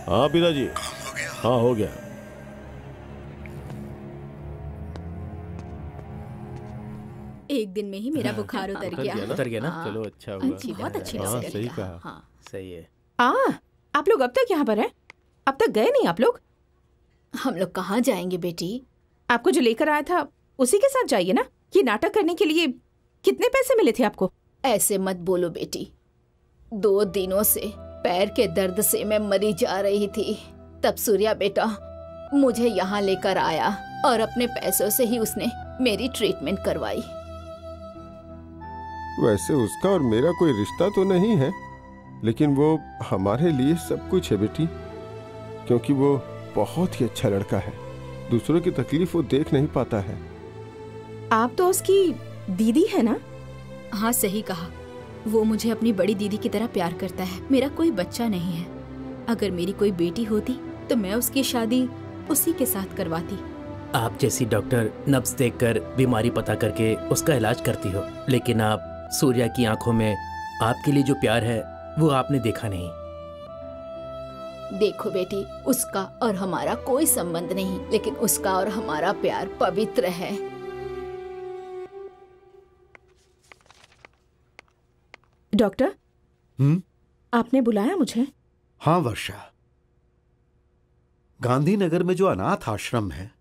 हाँ पिताजी। हाँ हो गया। एक दिन में ही मेरा बुखार उतर गया। उतर गया ना? चलो अच्छा हुआ। अच्छी बात, अच्छी हाँ, बात। सही कहा। हाँ। सही है। आप लोग अब तक यहाँ पर हैं? अब तक गए नहीं आप लोग? हम लोग कहाँ जाएंगे बेटी? आपको जो लेकर आया था उसी के साथ जाइए ना। ये नाटक करने के लिए कितने पैसे मिले थे आपको? ऐसे मत बोलो बेटी, 2 दिनों से पैर के दर्द से मैं मरी जा रही थी। तब सूर्या बेटा मुझे यहाँ लेकर आया और अपने पैसों से ही उसने मेरी ट्रीटमेंट करवाई। वैसे उसका और मेरा कोई रिश्ता तो नहीं है, लेकिन वो हमारे लिए सब कुछ है बेटी, क्योंकि वो बहुत ही अच्छा लड़का है। दूसरों की तकलीफ वो देख नहीं पाता है। आप तो उसकी दीदी है ना? हाँ सही कहा, वो मुझे अपनी बड़ी दीदी की तरह प्यार करता है। मेरा कोई बच्चा नहीं है, अगर मेरी कोई बेटी होती तो मैं उसकी शादी उसी के साथ करवाती। आप जैसी डॉक्टर नब्ज देखकर बीमारी पता करके उसका इलाज करती हो, लेकिन आप सूर्या की आंखों में आपके लिए जो प्यार है वो आपने देखा नहीं। देखो बेटी, उसका और हमारा कोई संबंध नहीं, लेकिन उसका और हमारा प्यार पवित्र है। डॉक्टर, आपने बुलाया मुझे? हाँ वर्षा, गांधीनगर में जो अनाथ आश्रम है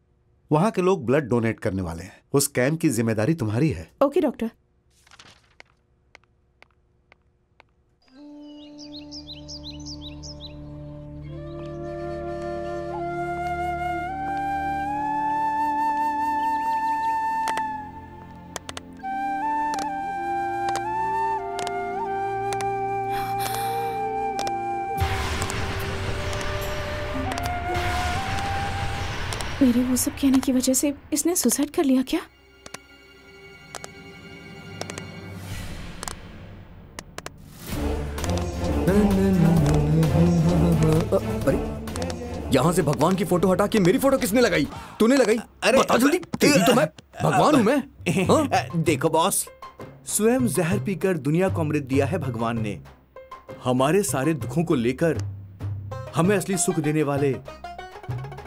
वहां के लोग ब्लड डोनेट करने वाले हैं। उस कैंप की जिम्मेदारी तुम्हारी है। Okay doctor. मेरे वो सब कहने की वजह से इसने सुसाइड कर लिया क्या? अरे यहाँ से भगवान की फोटो हटा के मेरी फोटो किसने लगाई? तूने लगाई? अरे बता जल्दी। तेरी तो मैं भगवान हूँ मैं। हाँ? देखो बॉस, स्वयं जहर पीकर दुनिया को अमृत दिया है भगवान ने। हमारे सारे दुखों को लेकर हमें असली सुख देने वाले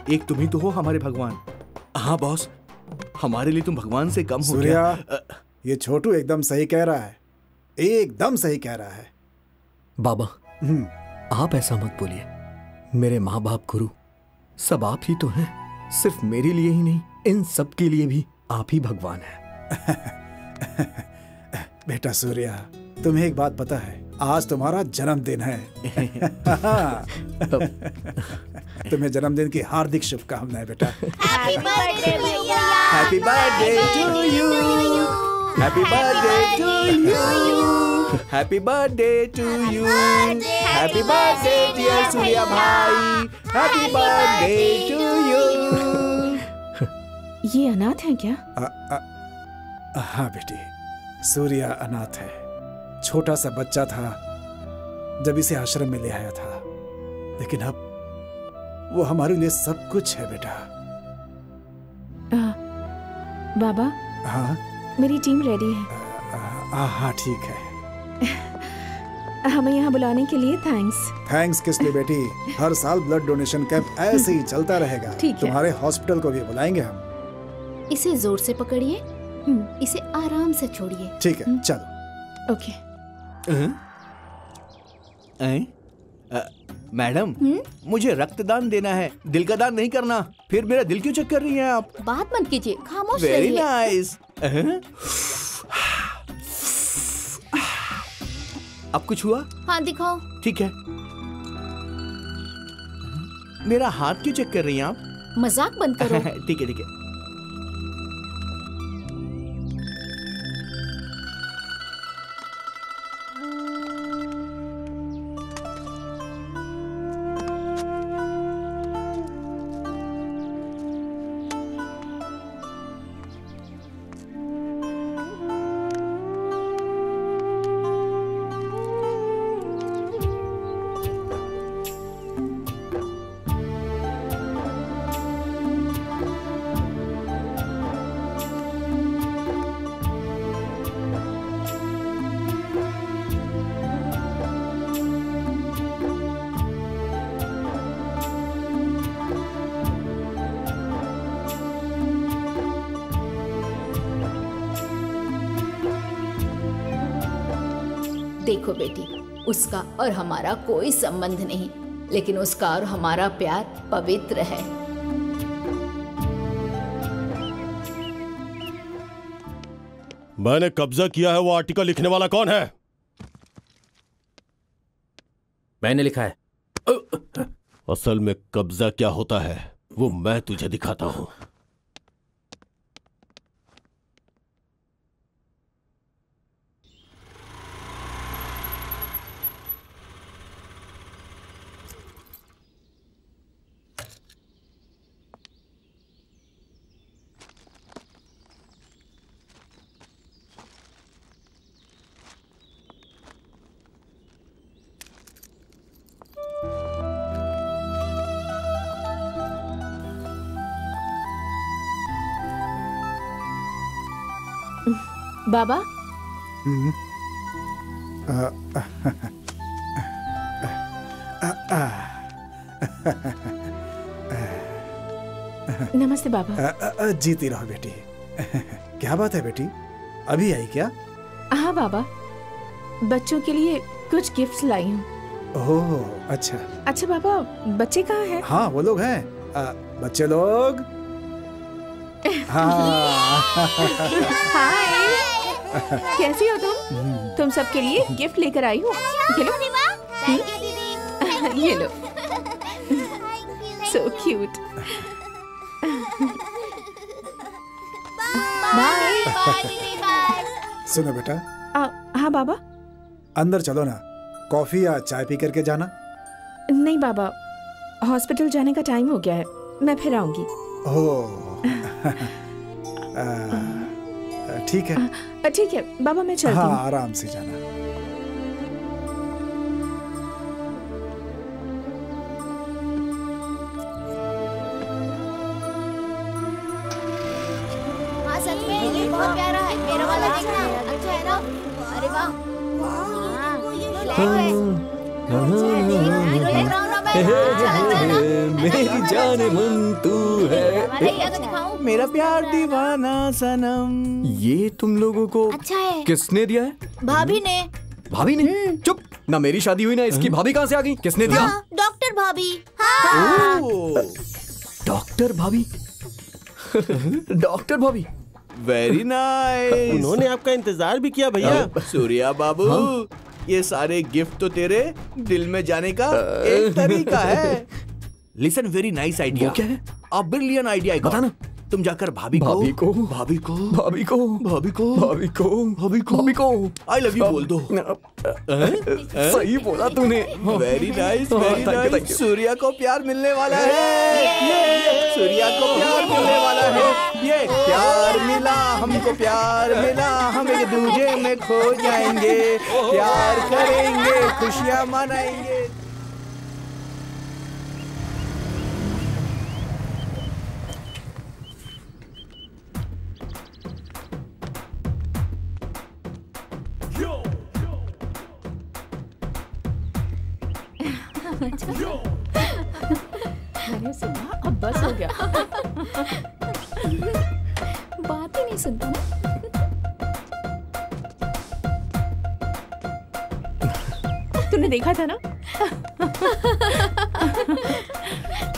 एक तुम ही तो हो हमारे भगवान। हाँ बॉस, हमारे लिए तुम भगवान से कम हो क्या? ये छोटू एकदम सही कह रहा है, एकदम सही कह रहा है। बाबा, आप ऐसा मत बोलिए। मेरे माँ बाप गुरु सब आप ही तो हैं। सिर्फ मेरे लिए ही नहीं, इन सब के लिए भी आप ही भगवान हैं। बेटा सूर्या, तुम्हें एक बात पता है, आज तुम्हारा जन्मदिन है। तुम्हें जन्मदिन की हार्दिक शुभकामनाएं बेटा। हैप्पी बर्थडे भैया। Happy birthday to you. Happy birthday to you, happy birthday to you, happy birthday dear Surya भाई, हैप्पी बर्थडे टू यू। ये अनाथ है क्या? हाँ बेटी, सूर्या अनाथ है। छोटा सा बच्चा था जब इसे आश्रम में ले आया था, लेकिन अब वो हमारे लिए सब कुछ है बेटा। बाबा, हाँ मेरी टीम रेडी है। हाँ ठीक है। हमें यहाँ बुलाने के लिए थैंक्स। थैंक्स किस लिए बेटी, हर साल ब्लड डोनेशन कैंप ऐसे ही चलता रहेगा। ठीक है। तुम्हारे हॉस्पिटल को भी बुलाएंगे हम। इसे जोर से पकड़िए, इसे आराम से छोड़िए। ठीक है, चलो। ओके। मैडम, मुझे रक्तदान देना है, दिल का दान नहीं करना। फिर मेरा दिल क्यों चेक कर रही हैं आप? बात मत कीजिए, खामोश वेरी रहिए। नाइस। अब कुछ हुआ? हाँ दिखाओ। ठीक है। मेरा हाथ क्यों चेक कर रही हैं आप? मजाक बंद करो। ठीक है ठीक है। देखो बेटी, उसका और हमारा कोई संबंध नहीं, लेकिन उसका और हमारा प्यार पवित्र है। मैंने कब्जा किया है, वो आर्टिकल लिखने वाला कौन है? मैंने लिखा है। असल में कब्जा क्या होता है वो मैं तुझे दिखाता हूं। बाबा, नमस्ते बाबा। जीती रहो बेटी। क्या बात है बेटी, अभी आई क्या? हाँ बाबा, बच्चों के लिए कुछ गिफ्ट्स लाई हूँ। ओह अच्छा। अच्छा बाबा, बच्चे कहाँ हैं? हाँ वो लोग हैं। बच्चे लोग। हाँ। हाय, कैसी हो तुम? तुम सबके लिए गिफ्ट लेकर आई हूँ। ये लो। ये लो। So cute. बाय। सुनो बेटा। हाँ बाबा। अंदर चलो ना, कॉफी या चाय पी करके जाना। नहीं बाबा, हॉस्पिटल जाने का टाइम हो गया है, मैं फिर आऊंगी। ओह ठीक है। ठीक है बाबा, मैं चलती हूँ। हाँ आराम से जाना। हाँ सच में ये बहुत प्यारा है, मेरा वाला देखना। अच्छा है ना? अरे वाह। मेरी जान मन तू है, मेरा प्यार दीवाना सनम। ये तुम लोगों को अच्छा है। किसने दिया है? भाभी ने। भाभी ने? चुप ना, मेरी शादी हुई ना इसकी भाभी कहाँ से आ गई? किसने दिया? हाँ, डॉक्टर भाभी। हाँ। डॉक्टर भाभी। डॉक्टर भाभी, वेरी नाइस। उन्होंने आपका इंतजार भी किया भैया। सूर्या बाबू, ये सारे गिफ्ट तो तेरे दिल में जाने का एक तरीका है। Listen, very nice idea. वो क्या है? A brilliant idea. बताना। तुम जाकर भाभी को भाभी को भाभी को भाभी को भाभी को भाभी को भाभी को भाभी को आई लव यू बोल दो। सही बोला तूने। Very nice very thank you, nice. thank you। Surya को प्यार मिलने वाला है। सूर्या को प्यार मिलने वाला है। ये प्यार मिला हमको, प्यार मिला, हम एक दूजे में खो जाएंगे, प्यार करेंगे, खुशियाँ मनाएंगे। अरे सुना, अब बस हो गया। बात ही नहीं सुनता ना। तूने देखा था ना?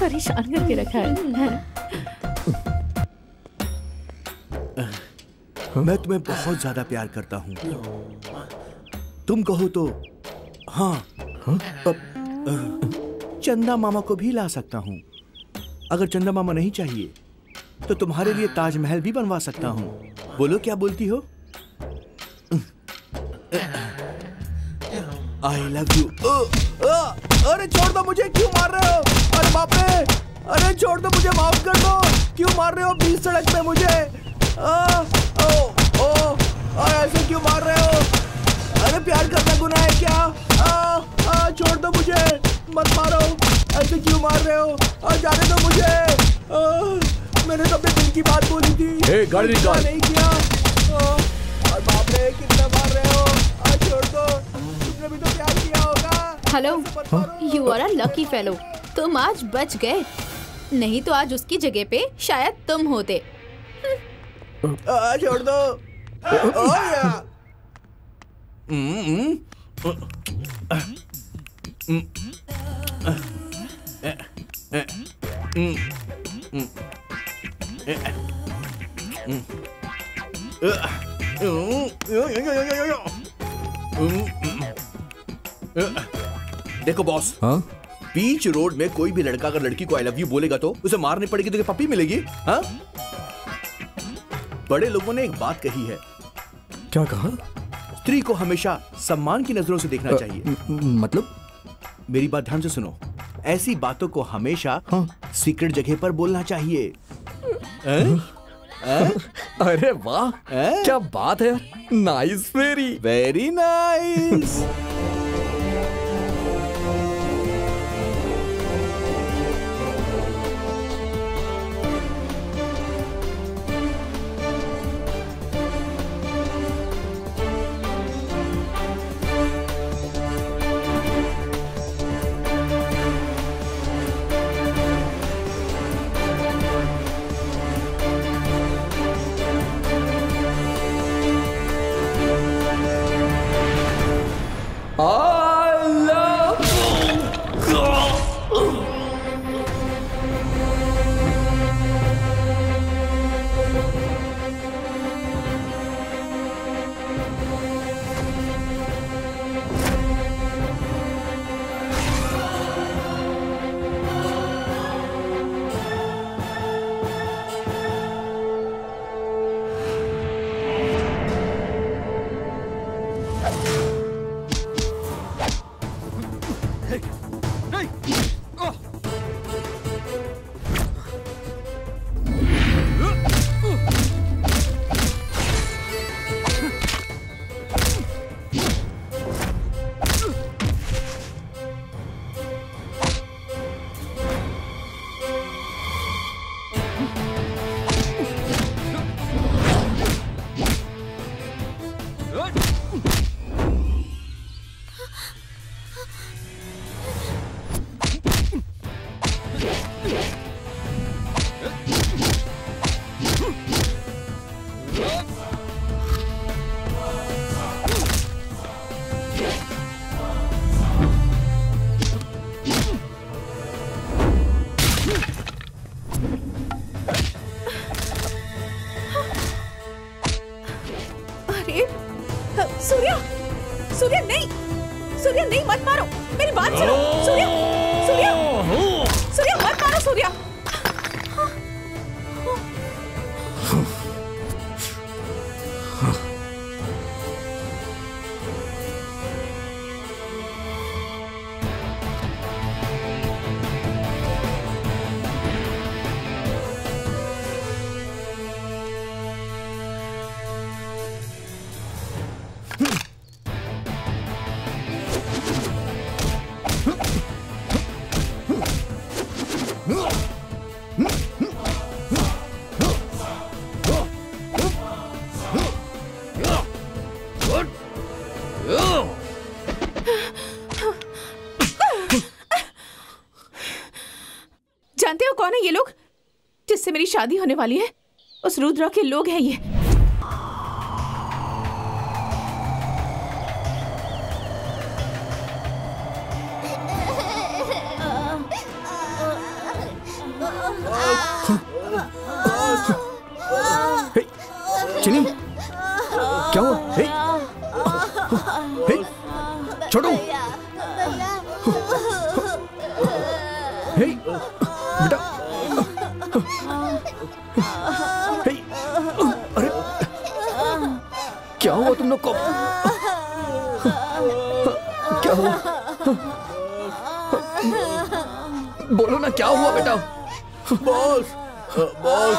परेशान करके रखा है ना? मैं तुम्हें बहुत ज्यादा प्यार करता हूँ। तुम कहो तो हाँ, चंदा मामा को भी ला सकता हूँ। अगर चंदा मामा नहीं चाहिए तो तुम्हारे लिए ताजमहल भी बनवा सकता हूँ। बोलो क्या बोलती हो? I love you. अरे छोड़ दो मुझे, क्यों मार रहे हो? अरे बाप रे, अरे छोड़ दो मुझे, माफ कर दो, क्यों मार रहे हो बीच सड़क पे मुझे? ऐसे क्यों मार रहे हो? अरे प्यार करना गुनाह है क्या? छोड़ दो मुझे, मत मारो, ऐसे क्यों मार रहे हो? जाने दो मुझे। मैंने तो अपने दिल की बात बोली थी। गाड़ी निकाल। नहीं किया। और बाप रे, कितना मार रहे हो? छोड़ दो, तुमने भी तो प्यार किया होगा। Hello, you are a lucky fellow. तुम आज बच गए, नहीं तो आज उसकी जगह पे शायद तुम होते। छोड़ दो। देखो बॉस, हाँ? बीच रोड में कोई भी लड़का अगर लड़की को आई लव यू बोलेगा तो उसे मारने पड़ेगी तो क्या पप्पी मिलेगी? हाँ? बड़े लोगों ने एक बात कही है। क्या कहा? स्त्री को हमेशा सम्मान की नजरों से देखना चाहिए। मतलब? मेरी बात ध्यान से सुनो, ऐसी बातों को हमेशा सीक्रेट जगह पर बोलना चाहिए। अरे वाह, क्या बात है। Nice, very very nice. Surya, Surya नहीं, सूर्या नहीं, मत मारो, मेरी बात सुनो। सूर्या, सूर्या, सूर्या मत मारो, सूर्या। जानते हो कौन है ये लोग जिससे मेरी शादी होने वाली है? उस रुद्रा के लोग हैं ये। चिनी, क्या हुआ? छोड़ो। बेटा, अरे क्या हुआ तुम लोग को? क्या हुआ? बोलो ना, क्या हुआ बेटा? बॉस, बॉस,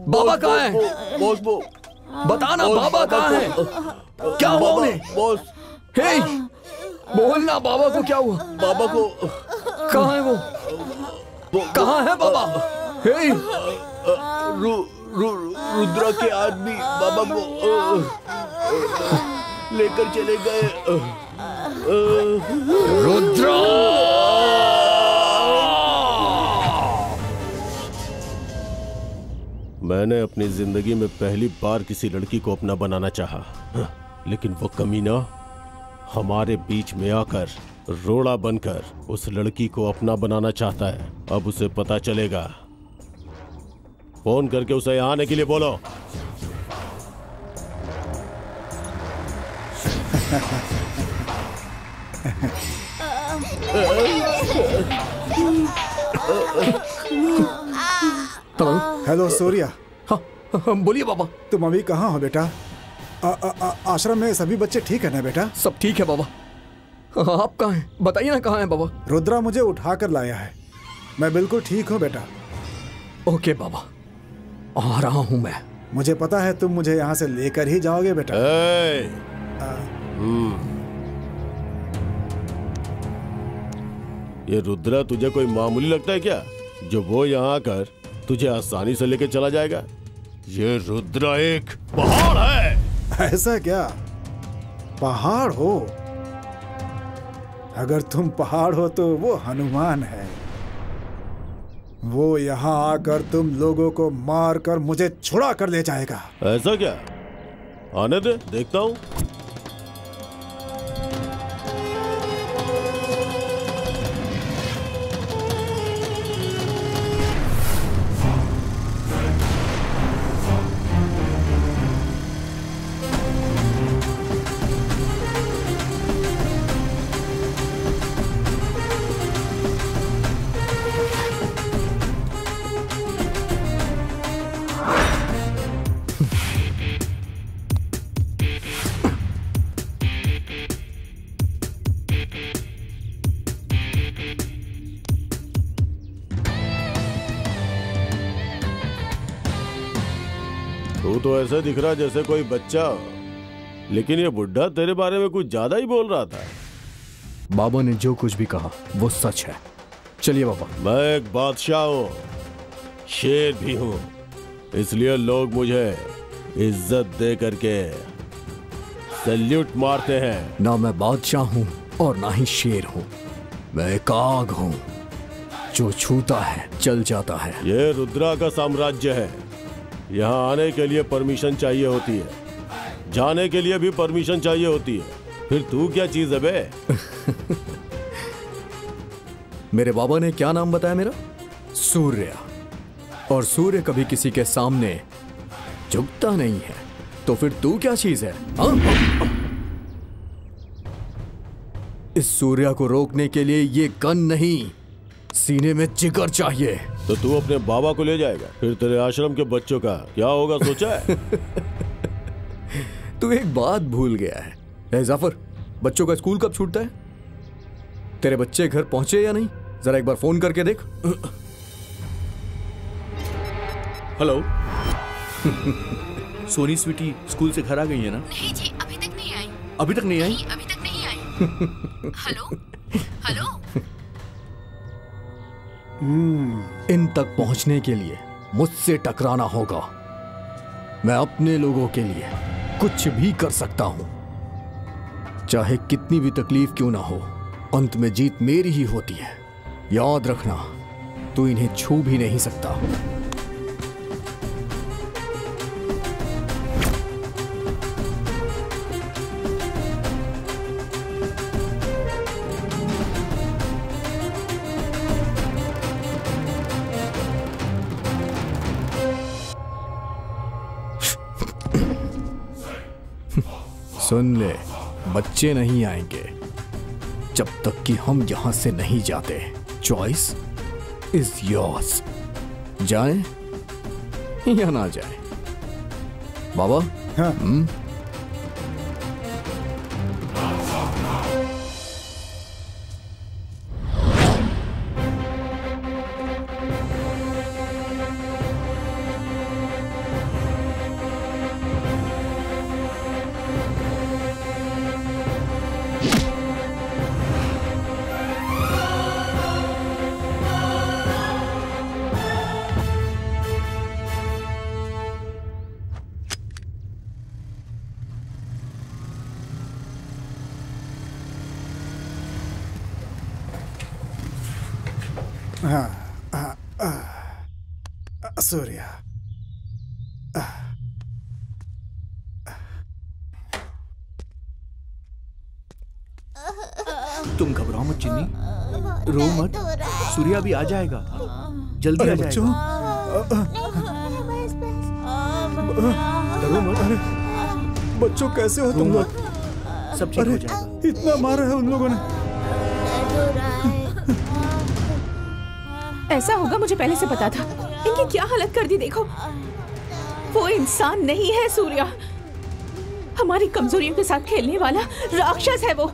बाबा कहाँ है? बॉस, बताना बाबा कहाँ है? क्या हुआ उन्हें? बॉस, हे, बोलना बाबा को क्या हुआ? बाबा को कहाँ है वो? कहाँ है बाबा? हे, रुद्रा के आदमी बाबा को लेकर चले गए। रुद्रा! मैंने अपनी जिंदगी में पहली बार किसी लड़की को अपना बनाना चाहा, लेकिन वो कमीना हमारे बीच में आकर रोड़ा बनकर उस लड़की को अपना बनाना चाहता है। अब उसे पता चलेगा। फोन करके उसे यहाँ आने के लिए बोलो। हेलो सूर्या। हाँ, बोलिए बाबा। तुम अभी कहाँ हो बेटा? आश्रम में सभी बच्चे ठीक है ना बेटा? सब ठीक है बाबा। आप कहाँ हैं? बताइए ना कहाँ हैं बाबा। रुद्रा मुझे उठा कर लाया है। मैं बिल्कुल ठीक हूँ बेटा। ओके बाबा, आ रहा हूँ मैं। मुझे पता है तुम मुझे यहाँ से लेकर ही जाओगे बेटा। ये रुद्रा तुझे कोई मामूली लगता है क्या, जो वो यहाँ आकर तुझे आसानी से लेके चला जाएगा? ये रुद्रा एक पहाड़ है। ऐसा क्या? पहाड़ हो? अगर तुम पहाड़ हो तो वो हनुमान है। वो यहाँ आकर तुम लोगों को मार कर मुझे छुड़ा कर ले जाएगा। ऐसा क्या? आने दे, देखता हूँ। तू तो ऐसा दिख रहा जैसे कोई बच्चा, लेकिन ये बुढ़ा तेरे बारे में कुछ ज्यादा ही बोल रहा था। बाबा ने जो कुछ भी कहा वो सच है। चलिए बाबा। मैं एक बादशाह हूँ, शेर भी हूँ, इसलिए लोग मुझे इज्जत दे करके सैल्यूट मारते हैं। ना मैं बादशाह हूँ और ना ही शेर हूँ। मैं एक आग हूँ, जो छूता है जल जाता है। ये रुद्रा का साम्राज्य है। यहाँ आने के लिए परमिशन चाहिए होती है, जाने के लिए भी परमिशन चाहिए होती है। फिर तू क्या चीज है बे? मेरे बाबा ने क्या नाम बताया मेरा? सूर्य। और सूर्य कभी किसी के सामने झुकता नहीं है। तो फिर तू क्या चीज है? हाँ? इस सूर्य को रोकने के लिए ये गन नहीं, सीने में जिगर चाहिए। तो तू अपने बाबा को ले जाएगा, फिर तेरे आश्रम के बच्चों का क्या होगा सोचा है? तू एक बात भूल गया है। ए जाफर, बच्चों का स्कूल कब छूटता है? तेरे बच्चे घर पहुंचे या नहीं? जरा एक बार फोन करके देख। हेलो। सोनी स्वीटी स्कूल से घर आ गई है ना? नहीं जी, अभी तक नहीं आई। अभी तक नहीं आई? नहीं, अभी तक नहीं आई। Hello hello. इन तक पहुंचने के लिए मुझसे टकराना होगा। मैं अपने लोगों के लिए कुछ भी कर सकता हूं, चाहे कितनी भी तकलीफ क्यों ना हो। अंत में जीत मेरी ही होती है, याद रखना। तू इन्हें छू भी नहीं सकता। सुन ले, बच्चे नहीं आएंगे जब तक कि हम यहां से नहीं जाते। Choice is yours. जाए या ना जाए। बाबा। हाँ। सूर्या, तुम घबराओ मत चिन्नी, रो मत। सूर्या भी आ जाएगा, जल्दी आ बच्चों, डरो मत। अरे बच्चों, कैसे हो तुम लोग? सब ठीक हो जाएगा। इतना मारा है उन लोगों ने। ऐसा होगा मुझे पहले से पता था। इनकी क्या हालत कर दी देखो। वो इंसान नहीं है सूर्या, हमारी कमजोरियों के साथ खेलने वाला राक्षस है वो।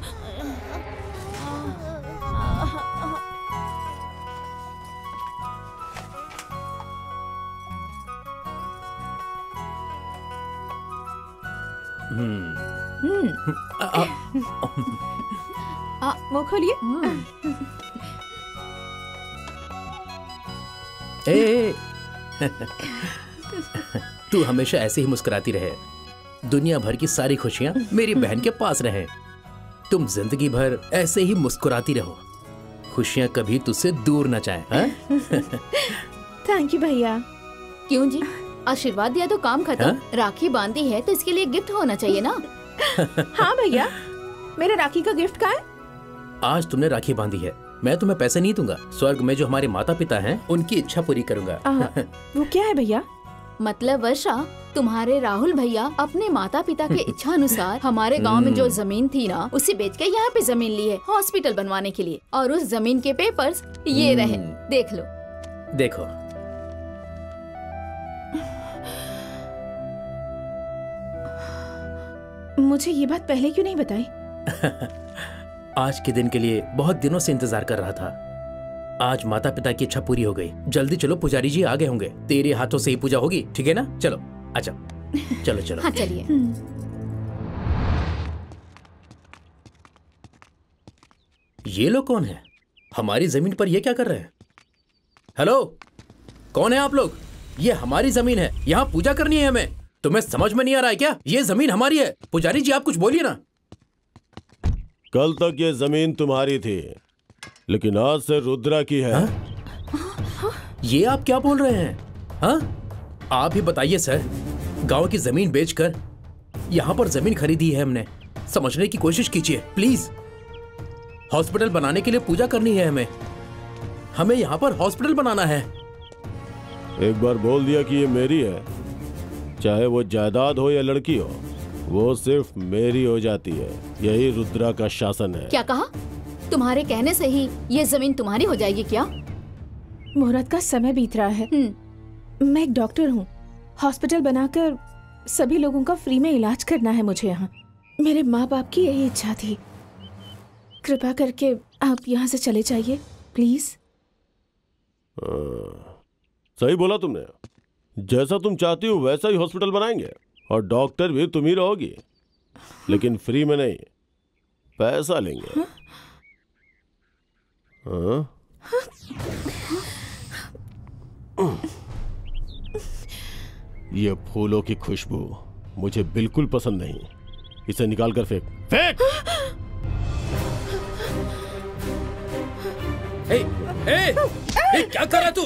मुंह खोलिए। तू हमेशा ऐसे ही मुस्कुराती रहे, दुनिया भर की सारी खुशियां मेरी बहन के पास रहे। तुम जिंदगी भर ऐसे ही मुस्कुराती रहो, खुशियां कभी तुझसे दूर न जाए। थैंक यू भैया। क्यों जी, आशीर्वाद दिया तो काम खत्म। राखी बांधी है तो इसके लिए गिफ्ट होना चाहिए ना। हाँ भैया, मेरे राखी का गिफ्ट कहाँ है? आज तुमने राखी बांधी है, मैं तुम्हें पैसे नहीं दूंगा। स्वर्ग में जो हमारे माता पिता हैं, उनकी इच्छा पूरी करूंगा। वो क्या है भैया? मतलब वर्षा, तुम्हारे राहुल भैया अपने माता पिता के इच्छा अनुसार हमारे गांव में जो जमीन थी ना, उसे बेच के यहाँ पे जमीन ली है हॉस्पिटल बनवाने के लिए। और उस जमीन के पेपर्स ये रहे, देख लो। देखो, मुझे ये बात पहले क्यों नहीं बताई? आज के दिन के लिए बहुत दिनों से इंतजार कर रहा था। आज माता पिता की इच्छा पूरी हो गई। जल्दी चलो, पुजारी जी आ गए होंगे। तेरे हाथों से ही पूजा होगी, ठीक है ना? चलो, अच्छा, चलो चलो। हाँ चलिए। ये लोग कौन है? हमारी जमीन पर ये क्या कर रहे हैं? हेलो, कौन है आप लोग? ये हमारी जमीन है, यहाँ पूजा करनी है हमें। तुम्हें समझ में नहीं आ रहा है क्या? ये जमीन हमारी है। पुजारी जी आप कुछ बोलिए ना। कल तक ये जमीन तुम्हारी थी, लेकिन आज से रुद्रा की है। ये आप क्या बोल रहे हैं? हाँ, आप ही बताइए सर। गांव की जमीन बेचकर यहाँ पर जमीन खरीदी है हमने। समझने की कोशिश कीजिए प्लीज। हॉस्पिटल बनाने के लिए पूजा करनी है हमें। हमें यहाँ पर हॉस्पिटल बनाना है। एक बार बोल दिया कि ये मेरी है, चाहे वो जायदाद हो या लड़की हो, वो सिर्फ मेरी हो जाती है। यही रुद्रा का शासन है। क्या कहा? तुम्हारे कहने से ही ये जमीन तुम्हारी हो जाएगी क्या? मुहूर्त का समय बीत रहा है। मैं एक डॉक्टर हूँ। हॉस्पिटल बनाकर सभी लोगों का फ्री में इलाज करना है मुझे यहाँ। मेरे माँ बाप की यही इच्छा थी। कृपा करके आप यहाँ से चले जाइए प्लीज। सही बोला तुमने। जैसा तुम चाहती हो वैसा ही हॉस्पिटल बनाएंगे और डॉक्टर भी तुम ही रहोगी, लेकिन फ्री में नहीं, पैसा लेंगे। हाँ? ये फूलों की खुशबू मुझे बिल्कुल पसंद नहीं, इसे निकाल कर फेंक। फेंक! क्या कर रहा तू?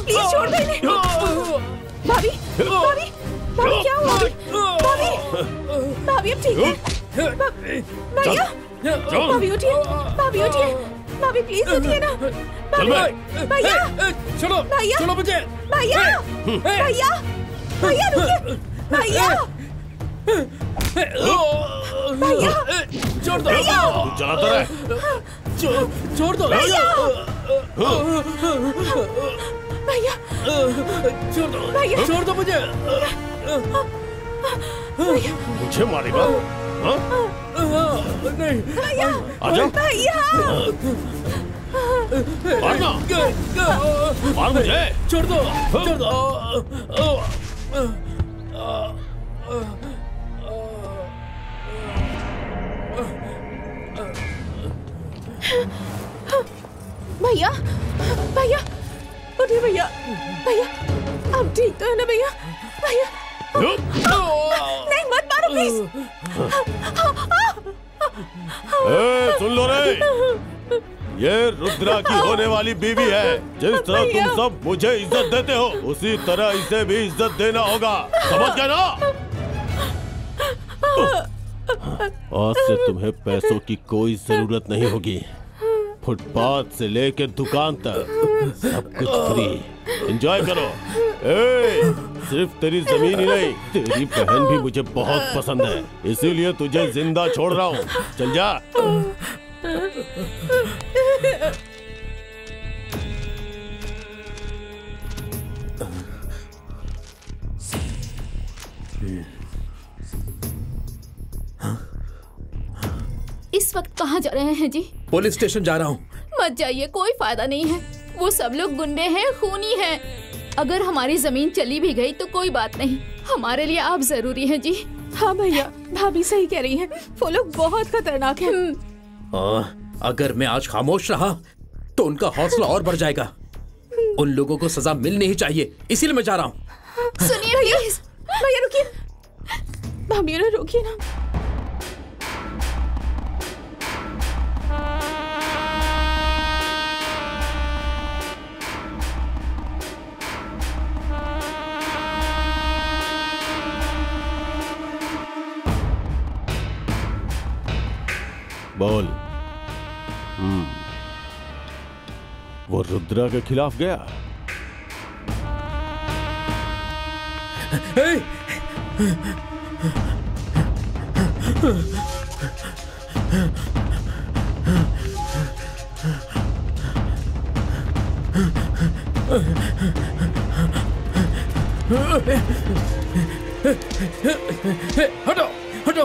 प्लीज छोड़ दो इन्हें। भाभी, भाभी, भाभी क्या हुआ? भाभी, भाभी अब ठीक है? भैया, भाभी उठिए, भाभी उठिए, भाभी प्लीज उठिए ना। भैया, छोड़ो, भैया, छोड़ो मुझे। भैया, भैया, भैया रुकिए, भैया, भैया, छोड़ दो। तू चलाता रहे। छोड़ दो भैया, भैया, छोड़ दो, भैया, छोड़ दो मुझे। मुझे मारेगा? हाँ? नहीं, भैया, आजा। भैया, मारना, मार मुझे। छोड़ दो, छोड़ दो। भैया, भैया, उठिए भैया, भैया, अब ठीक तो है ना भैया? भैया, नहीं मत मारो प्लीज। सुन लो रे, ये रुद्रा की होने वाली बीवी है। जिस तरह तुम सब मुझे इज्जत देते हो उसी तरह इसे भी इज्जत देना होगा, समझ गए ना? आज से तुम्हें पैसों की कोई जरूरत नहीं होगी। फुटपाथ से लेकर दुकान तक सब कुछ फ्री। एंजॉय करो। सिर्फ तेरी जमीन ही नहीं, तेरी बहन भी मुझे बहुत पसंद है, इसीलिए तुझे जिंदा छोड़ रहा हूँ। चल जा। इस वक्त कहाँ जा रहे हैं जी? पुलिस स्टेशन जा रहा हूँ। मत जाइए, कोई फायदा नहीं है। वो सब लोग गुंडे हैं, खूनी हैं। अगर हमारी जमीन चली भी गई तो कोई बात नहीं, हमारे लिए आप जरूरी हैं जी। हाँ भैया, भाभी सही कह रही हैं, वो लोग बहुत खतरनाक हैं। अगर मैं आज खामोश रहा तो उनका हौसला और बढ़ जाएगा। उन लोगों को सजा मिलनी ही चाहिए, इसीलिए मैं जा रहा हूँ। सुनिए भैया, भैया रुकिए, भाभी ने रोकिए ना। बोल। वो रुद्रा के खिलाफ गया। हटो, हटो।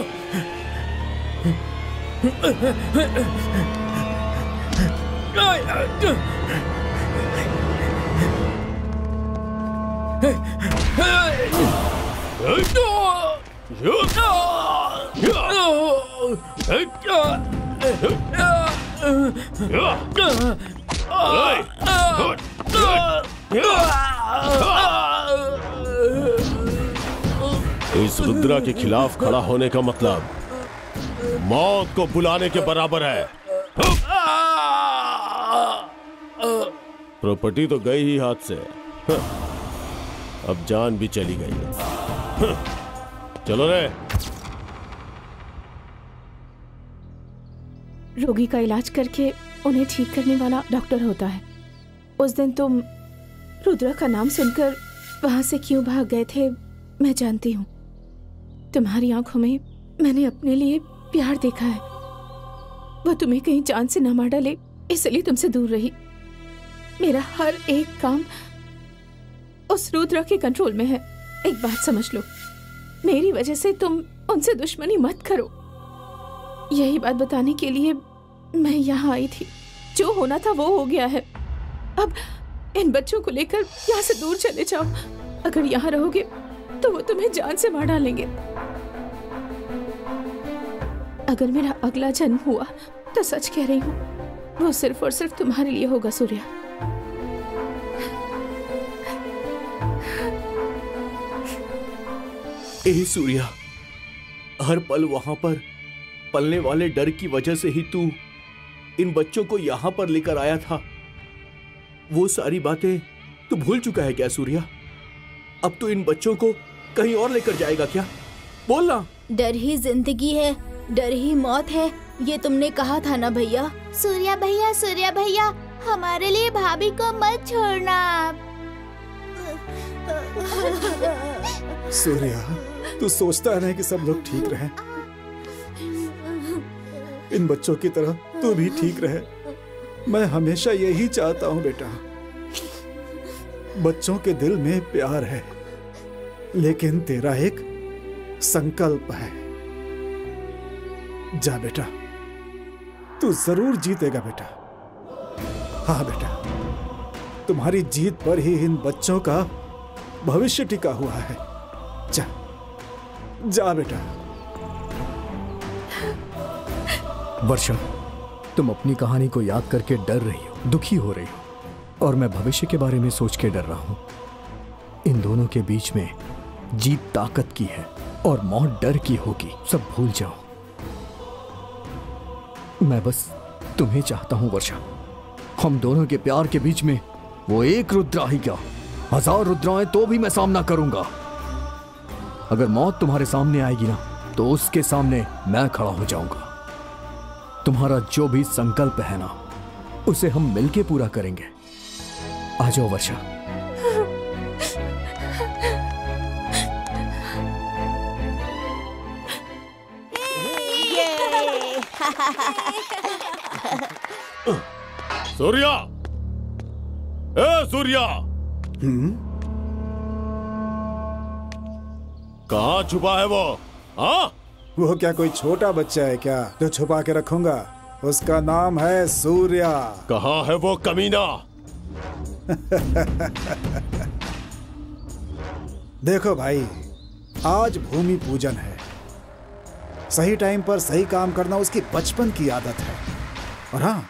इस रुद्रा के खिलाफ खड़ा होने का मतलब मौत को बुलाने के बराबर है। प्रॉपर्टी तो गई ही हाथ से, अब जान भी चली गई। चलो रे। रोगी का इलाज करके उन्हें ठीक करने वाला डॉक्टर होता है। उस दिन तुम रुद्रा का नाम सुनकर वहां से क्यों भाग गए थे मैं जानती हूँ। तुम्हारी आंखों में मैंने अपने लिए प्यार देखा है। वो तुम्हें कहीं जान से न मार डाले इसलिए तुमसे दूर रही। मेरा हर एक काम उस रुद्रा के कंट्रोल में है। एक बात समझ लो, मेरी वजह से तुम उनसे दुश्मनी मत करो। यही बात बताने के लिए मैं यहाँ आई थी, जो होना था वो हो गया है। अब इन बच्चों को लेकर यहाँ से दूर चले जाओ। अगर यहाँ रहोगे तो वो तुम्हें जान से मार डालेंगे। अगर मेरा अगला जन्म हुआ तो सच कह रही हूँ, वो सिर्फ और सिर्फ तुम्हारे लिए होगा सूर्या। ए सूर्या, हर पल वहां पर पलने वाले डर की वजह से ही तू इन बच्चों को यहां पर लेकर आया था। वो सारी बातें तू भूल चुका है क्या सूर्या? अब तू इन बच्चों को कहीं और लेकर जाएगा क्या? बोलना। डर ही जिंदगी है, डर ही मौत है, ये तुमने कहा था ना भैया। सूर्या भैया, हमारे लिए भाभी को मत छोड़ना। सूर्या, तू सोचता है ना कि सब लोग ठीक रहे? इन बच्चों की तरह तू भी ठीक रहे। मैं हमेशा यही चाहता हूँ बेटा। बच्चों के दिल में प्यार है, लेकिन तेरा एक संकल्प है। जा बेटा, तू जरूर जीतेगा बेटा। हाँ बेटा, तुम्हारी जीत पर ही इन बच्चों का भविष्य टिका हुआ है। जा जा बेटा। वर्षा, तुम अपनी कहानी को याद करके डर रही हो, दुखी हो रही हो, और मैं भविष्य के बारे में सोच के डर रहा हूं। इन दोनों के बीच में जीत ताकत की है और मौत डर की होगी। सब भूल जाओ। मैं बस तुम्हें चाहता हूं वर्षा। हम दोनों के प्यार के बीच में वो एक रुद्रा ही क्या, 1000 रुद्राएं तो भी मैं सामना करूंगा। अगर मौत तुम्हारे सामने आएगी ना, तो उसके सामने मैं खड़ा हो जाऊंगा। तुम्हारा जो भी संकल्प है ना, उसे हम मिलके पूरा करेंगे। आ जाओ वर्षा। सूर्या, ए सूर्या, कहाँ छुपा है वो? हाँ, वो क्या कोई छोटा बच्चा है क्या जो छुपा के रखूंगा? उसका नाम है सूर्या। कहाँ है वो कमीना? देखो भाई, आज भूमि पूजन है। सही टाइम पर सही काम करना उसकी बचपन की आदत है। और हाँ,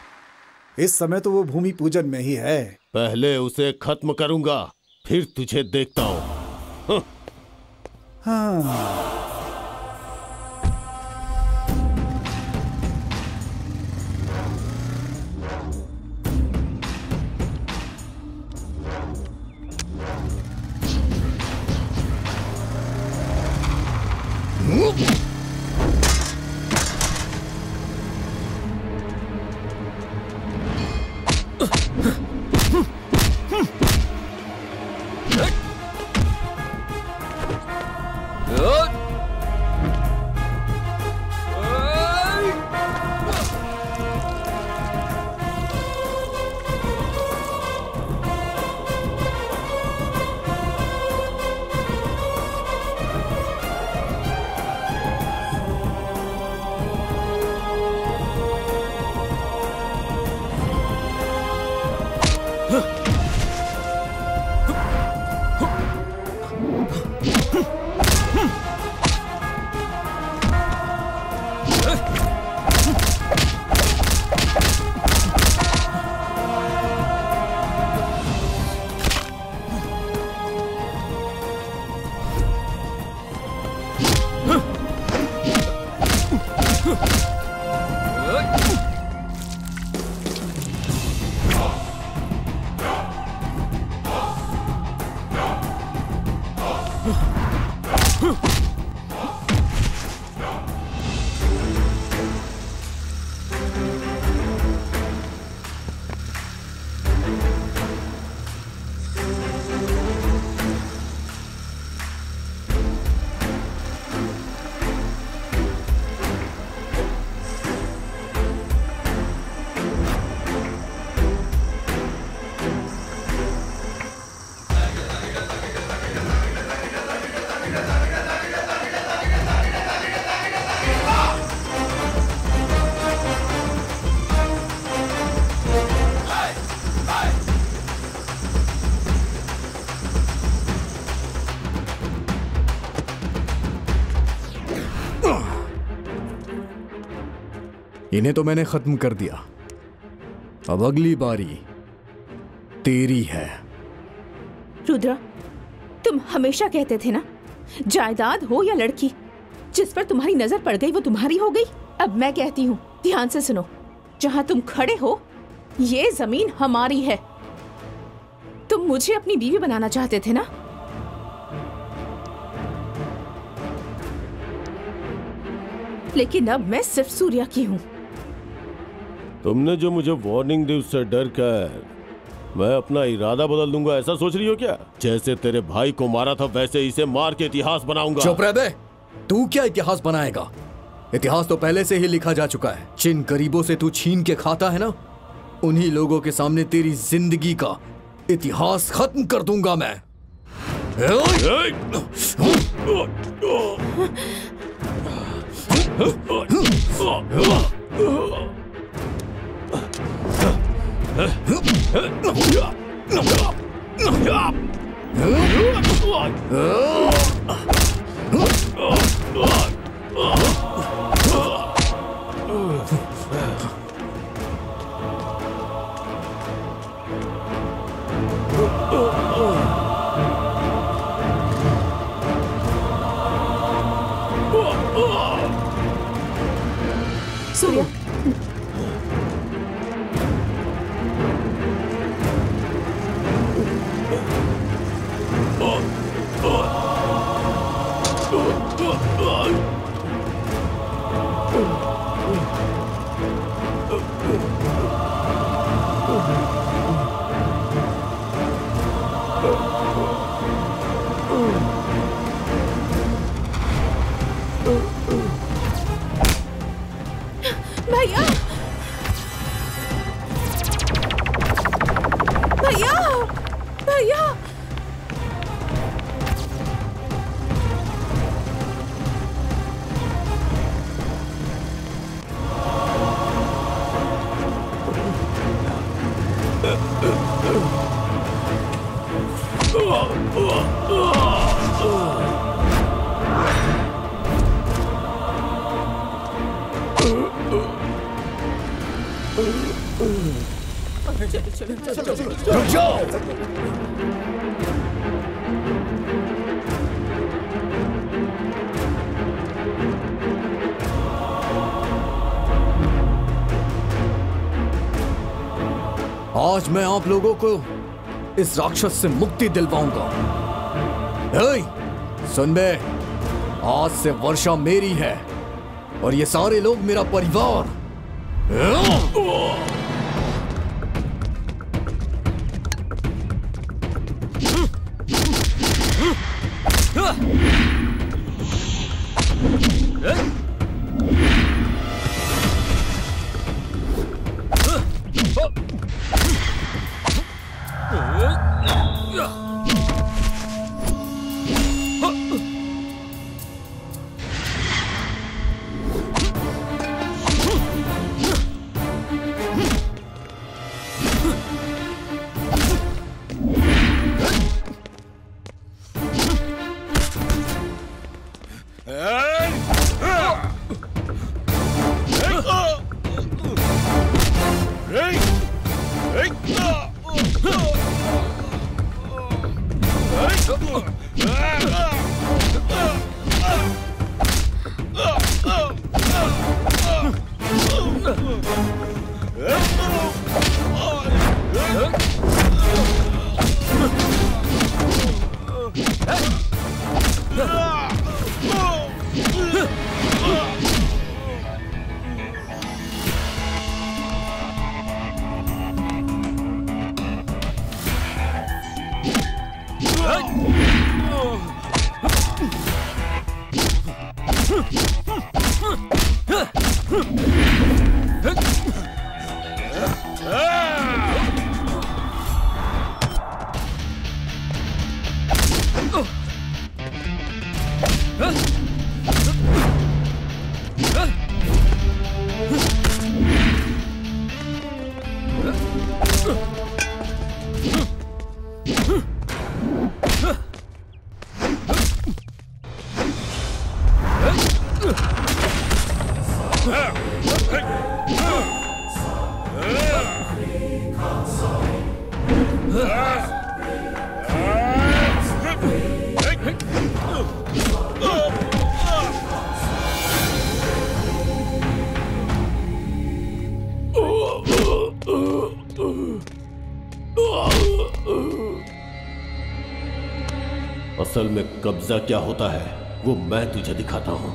इस समय तो वो भूमि पूजन में ही है। पहले उसे खत्म करूंगा, फिर तुझे देखता हूँ। हाँ, इन्हें तो मैंने खत्म कर दिया, अब अगली बारी तेरी है। रुद्रा, तुम हमेशा कहते थे ना, जायदाद हो या लड़की, जिस पर तुम्हारी नजर पड़ गई वो तुम्हारी हो गई। अब मैं कहती हूँ, ध्यान से सुनो, जहाँ तुम खड़े हो ये जमीन हमारी है। तुम मुझे अपनी बीवी बनाना चाहते थे ना? लेकिन अब मैं सिर्फ सूर्या की हूँ। तुमने जो मुझे वार्निंग दी उससे डर कर मैं अपना इरादा बदल दूंगा, ऐसा सोच रही हो क्या? जैसे तेरे भाई को मारा था वैसे इसे मार के इतिहास बनाऊंगा। चुप रह बे, तू क्या इतिहास बनाएगा? इतिहास तो पहले से ही लिखा जा चुका है। जिन गरीबों से तू छीन के खाता है ना, उन्हीं लोगों के सामने तेरी जिंदगी का इतिहास खत्म कर दूंगा मैं। सूर्या, भैया, भैया, भैया, रुक जाओ। आज मैं आप लोगों को इस राक्षस से मुक्ति दिलवाऊंगा। हे, सुन बे, आज से वर्षा मेरी है और ये सारे लोग मेरा परिवार। असल में कब्जा क्या होता है वो मैं तुझे दिखाता हूं।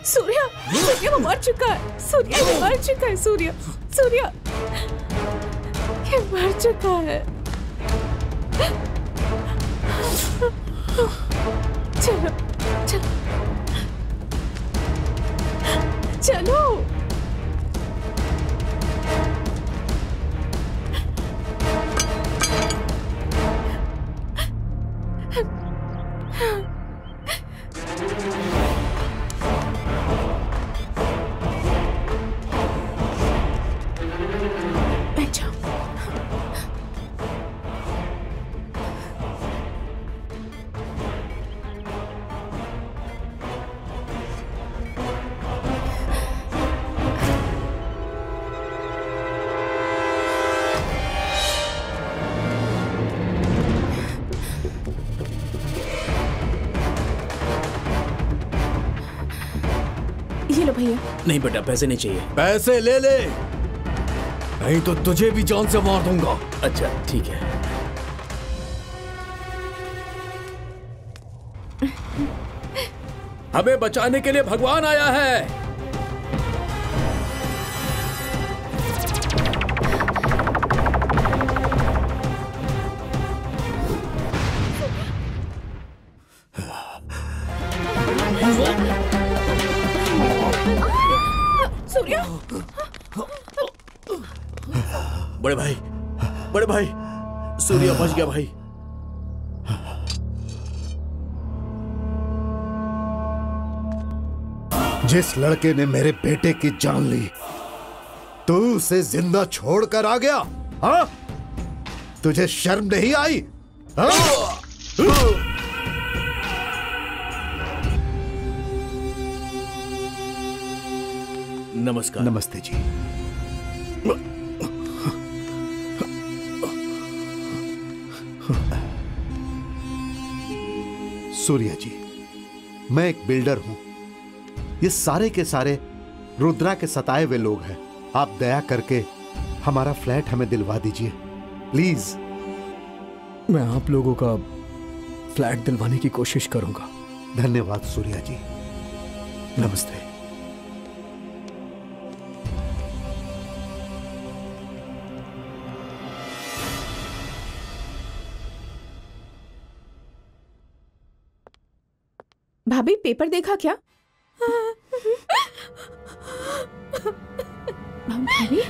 सूर्या, सूर्या वो मर चुका है। सूर्या ये मर चुका है। सूर्या, सूर्या ये मर चुका है। चलो चलो चलो। भैया नहीं बेटा, पैसे नहीं चाहिए। पैसे ले ले, नहीं तो तुझे भी जान से मार दूंगा। अच्छा ठीक है। हमें बचाने के लिए भगवान आया है। सूर्या, बड़े भाई सूर्या बच गया भाई। जिस लड़के ने मेरे बेटे की जान ली, तू उसे जिंदा छोड़कर आ गया? हाँ? तुझे शर्म नहीं आई? हाँ? नमस्कार। नमस्ते जी। सूर्या जी, मैं एक बिल्डर हूं। ये सारे के सारे रुद्रा के सताए हुए लोग हैं। आप दया करके हमारा फ्लैट हमें दिलवा दीजिए प्लीज। मैं आप लोगों का फ्लैट दिलवाने की कोशिश करूंगा। धन्यवाद सूर्या जी। नमस्ते। भाभी पेपर देखा क्या? भाभी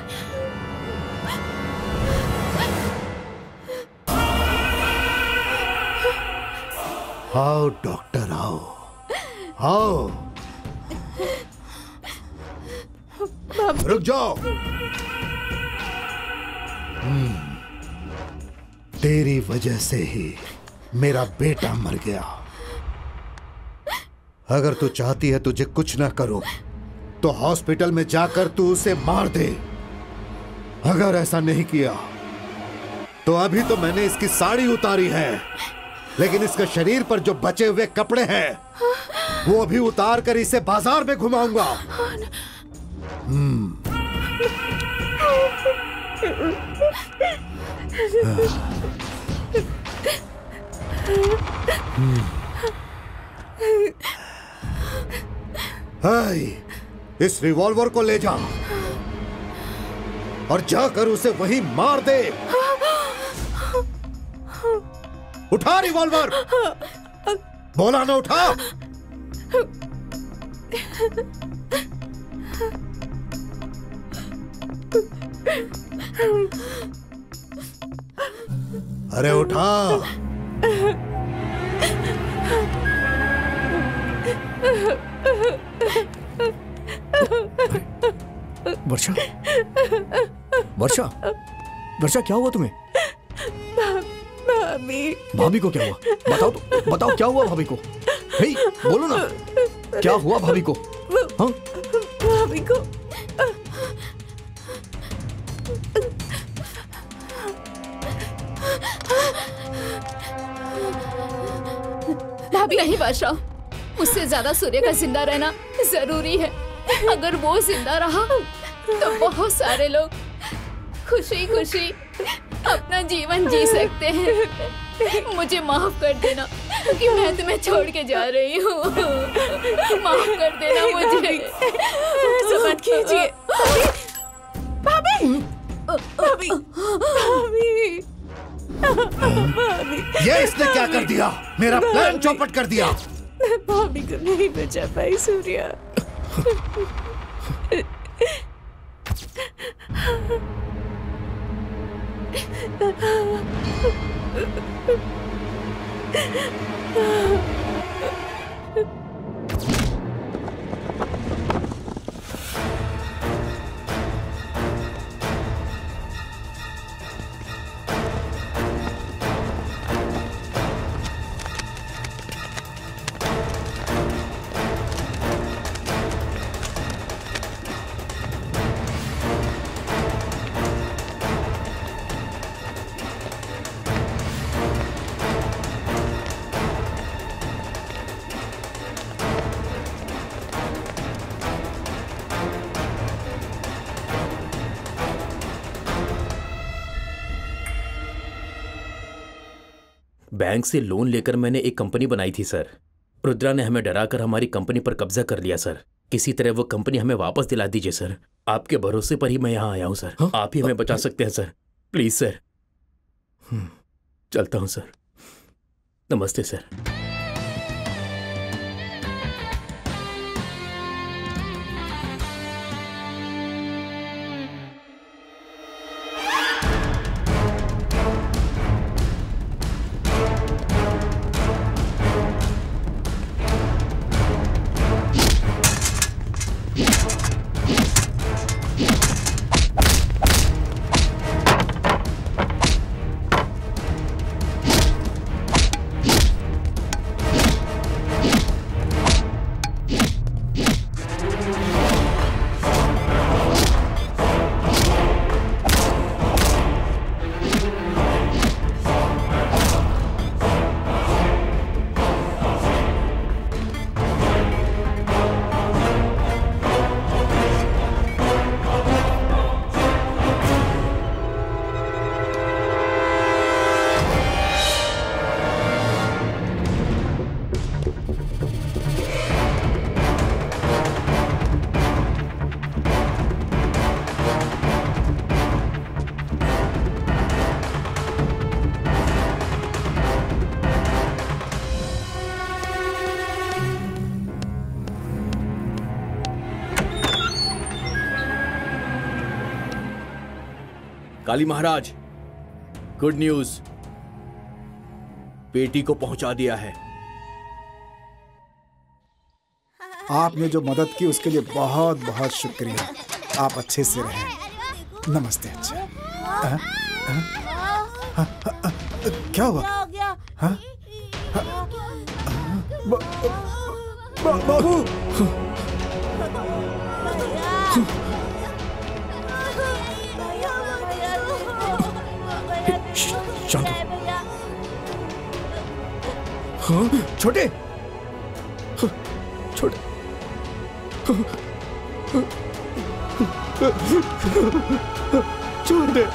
आओ डॉक्टर, आओ आओ। रुक जाओ। तेरी वजह से ही मेरा बेटा मर गया। अगर तू चाहती है तुझे कुछ ना करो तो हॉस्पिटल में जाकर तू उसे मार दे। अगर ऐसा नहीं किया तो अभी तो मैंने इसकी साड़ी उतारी है, लेकिन इसके शरीर पर जो बचे हुए कपड़े हैं वो अभी उतार कर इसे बाजार में घुमाऊंगा। इस रिवॉल्वर को ले जा और जाकर उसे वहीं मार दे। उठा रिवॉल्वर, बोला ना उठा। अरे उठा। वर्षा, वर्षा, वर्षा क्या हुआ तुम्हें? भाभी। भाभी को क्या हुआ? बताओ तो, बताओ क्या हुआ भाभी को? हे, बोलो ना, क्या हुआ भाभी को? हाँ? भाभी को भाभी नहीं बादशाह, मुझसे ज्यादा सूर्य का जिंदा रहना जरूरी है। अगर वो जिंदा रहा तो बहुत सारे लोग खुशी खुशी अपना जीवन जी सकते हैं। मुझे माफ कर देना कि मैं तुम्हें छोड़ के जा रही हूँ। माफ कर देना मुझे। ऐसा मत कीजिए। भाभी, भाभी, भाभी, भाभी। ये इसने क्या कर दिया? मेरा प्लान चौपट कर दिया। भाभी को नहीं बचा पाई सूर्या। बैंक से लोन लेकर मैंने एक कंपनी बनाई थी सर। रुद्रा ने हमें डराकर हमारी कंपनी पर कब्जा कर लिया सर। किसी तरह वो कंपनी हमें वापस दिला दीजिए सर। आपके भरोसे पर ही मैं यहाँ आया हूँ सर। हाँ? आप ही हमें बचा सकते हैं सर, प्लीज सर। चलता हूँ सर। नमस्ते सर। काली महाराज, गुड न्यूज, बेटी को पहुंचा दिया है। आपने जो मदद की उसके लिए बहुत बहुत शुक्रिया। आप अच्छे से रहें। नमस्ते। अच्छा क्या हुआ? हाँ? बाबू शांत। हाँ, छोटे छोटे छोटे छोटे छोटे छोटे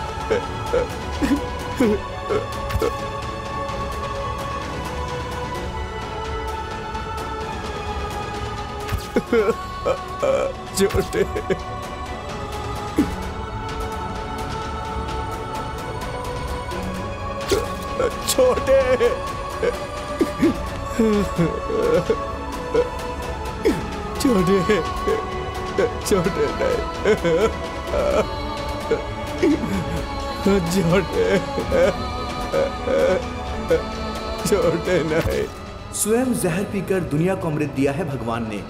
छोटे छोटे नहीं। स्वयं जहर पीकर दुनिया को अमृत दिया है भगवान ने।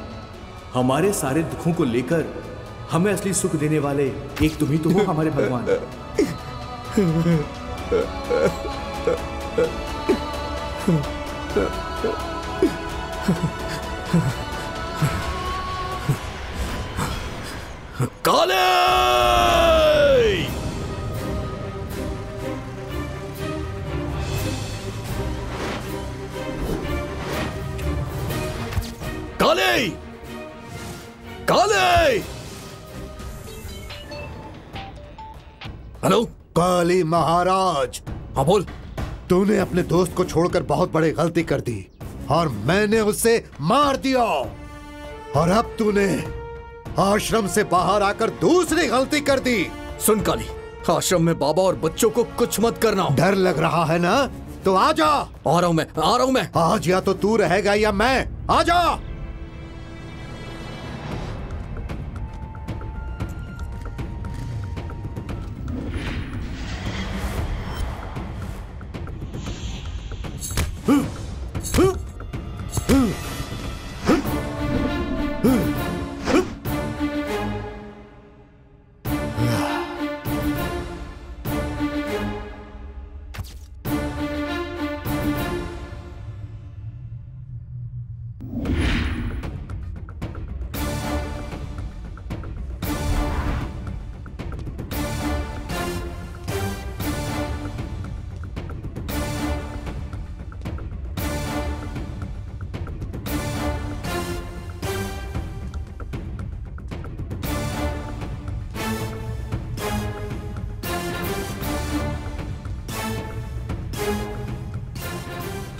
हमारे सारे दुखों को लेकर हमें असली सुख देने वाले एक तुम ही तो हो हमारे भगवान। काले काले काले हेलो काली महाराज। हाँ बोल। तूने अपने दोस्त को छोड़कर बहुत बड़ी गलती कर दी और मैंने उसे मार दिया, और अब तूने आश्रम से बाहर आकर दूसरी गलती कर दी। सुन काली, आश्रम में बाबा और बच्चों को कुछ मत करना। डर लग रहा है ना, तो आ जा। आ रहा हूं मैं। आज या तो तू रहेगा या मैं। आ जा।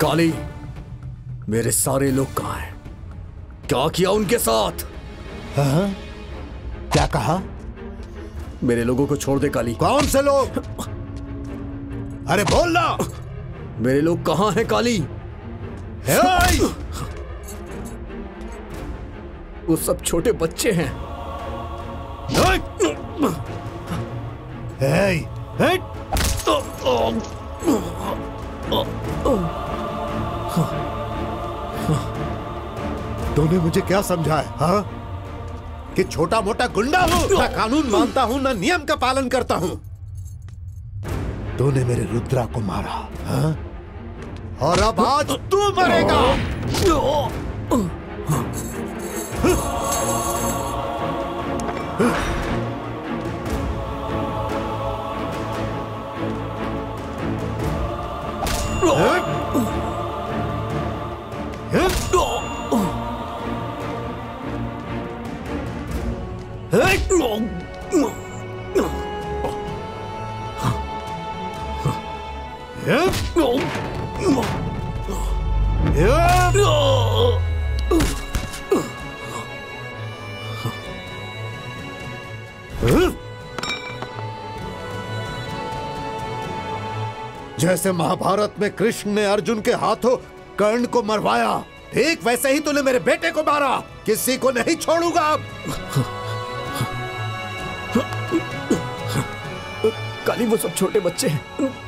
काली, मेरे सारे लोग कहाँ हैं? क्या किया उनके साथ? हाँ? क्या कहा? मेरे लोगों को छोड़ दे काली। कौन से लोग? अरे बोल ना। मेरे लोग कहाँ हैं काली? वो सब छोटे बच्चे हैं। तूने मुझे क्या समझा है? हाँ? कि छोटा मोटा गुंडा हूं, ना कानून मानता हूं, ना नियम का पालन करता हूं। तूने मेरे रुद्रा को मारा, हाँ? और अब आज तू मरेगा। जैसे महाभारत में कृष्ण ने अर्जुन के हाथों कर्ण को मरवाया, ठीक वैसे ही तूने मेरे बेटे को मारा। किसी को नहीं छोड़ूंगा अब। काली, वो सब छोटे बच्चे हैं,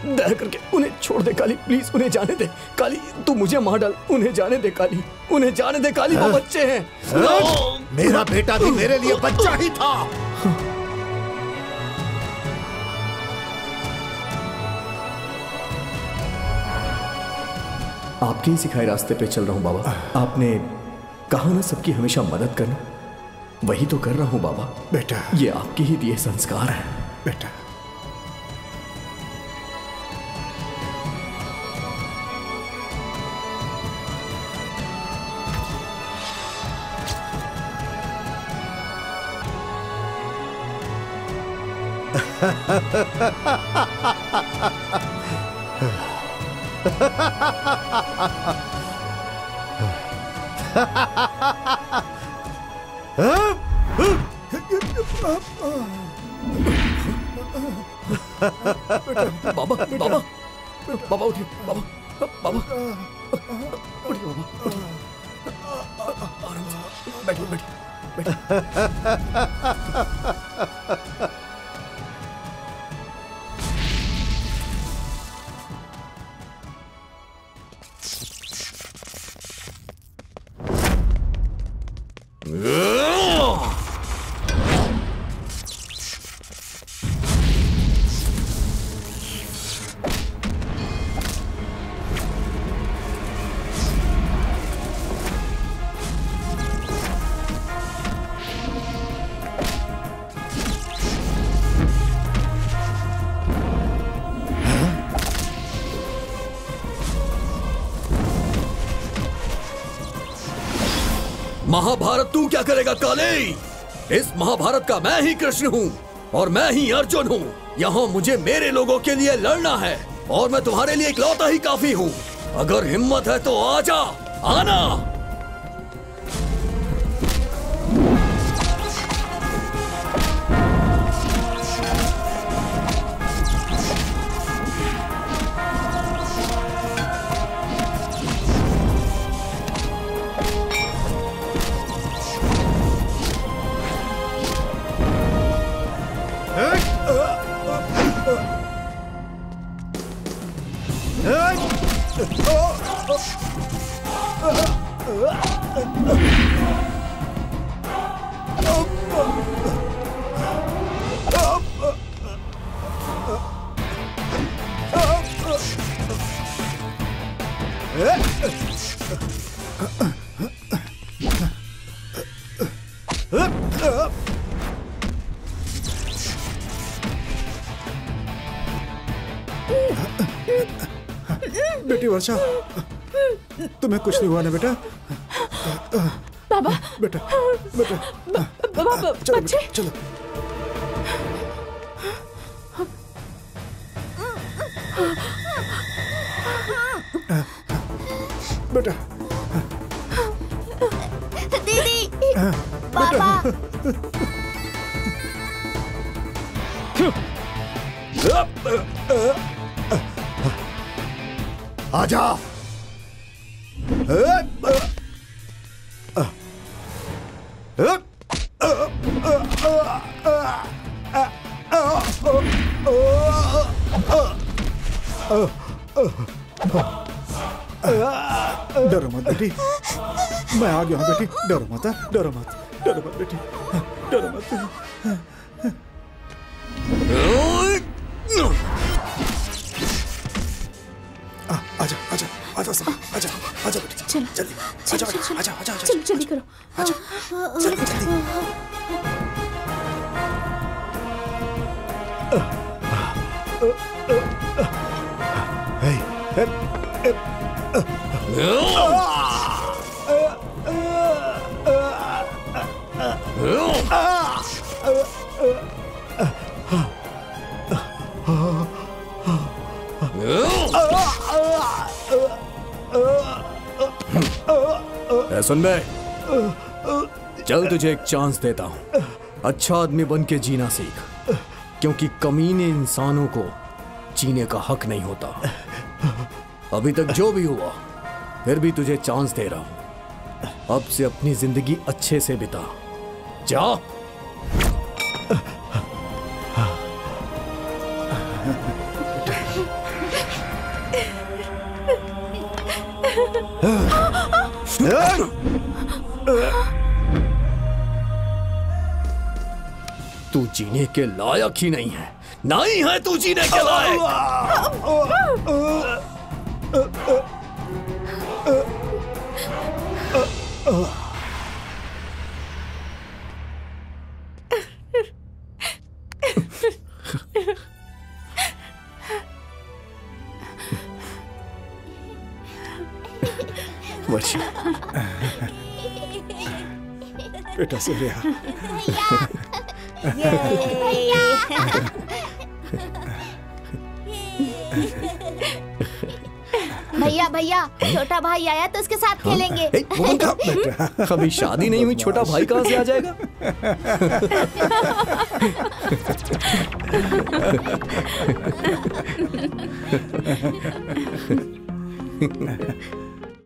दया करके उन्हें छोड़ दे काली, प्लीज उन्हें जाने दे। काली, तू मुझे मार डाल, उन्हें जाने दे काली, उन्हें जाने दे काली, वो बच्चे हैं। मेरा बेटा भी मेरे लिए बच्चा ही था। आपके ही सिखाए रास्ते पे चल रहा हूँ बाबा। आपने कहा ना सबकी हमेशा मदद करना, वही तो कर रहा हूँ बाबा। बेटा, ये आपके ही दिए संस्कार हैं। बेटा, बाबा बाबा बाबा उठिए। बाबा बाबा उठिए। बाबा उठिए। आराम से बैठिए बैठिए। महाभारत तू क्या करेगा काले? इस महाभारत का मैं ही कृष्ण हूँ और मैं ही अर्जुन हूँ। यहाँ मुझे मेरे लोगों के लिए लड़ना है और मैं तुम्हारे लिए इकलौता ही काफी हूँ। अगर हिम्मत है तो आजा, आना। बेटी वर्षा, तुम्हें कुछ नहीं हुआ ना बेटा? बाबा बेटा, बेटा, बाबा चलो बच्चे बेटा, चलो। बेटा, दीदी, पापा, आजा। डरो मत बेटी, मैं आ गया हूँ बेटी। डरो मत, डरो मत, डरो मत बेटी, डरो मत। आजा आजा आजा सब, आजा आजा बेटी, चलो जल्दी चलो आजा, चलो आजा आजा आजा, चलो जल्दी करो। आजा, जल्दी जल्दी। Hey, hey, सुन बे, चल तुझे एक चांस देता हूं। अच्छा आदमी बन के जीना सीख, क्योंकि कमीने इंसानों को जीने का हक नहीं होता। अभी तक जो भी हुआ, फिर भी तुझे चांस दे रहा हूं। अब से अपनी जिंदगी अच्छे से बिता। जा। तू जीने के लायक ही नहीं है, नहीं है तू जीने के लायक। वर्षा। बेटा सूर्या, भैया भैया, छोटा भाई आया तो उसके साथ खेलेंगे। वो बंद करो। अभी शादी नहीं हुई, छोटा भाई कहाँ से आ जाएगा?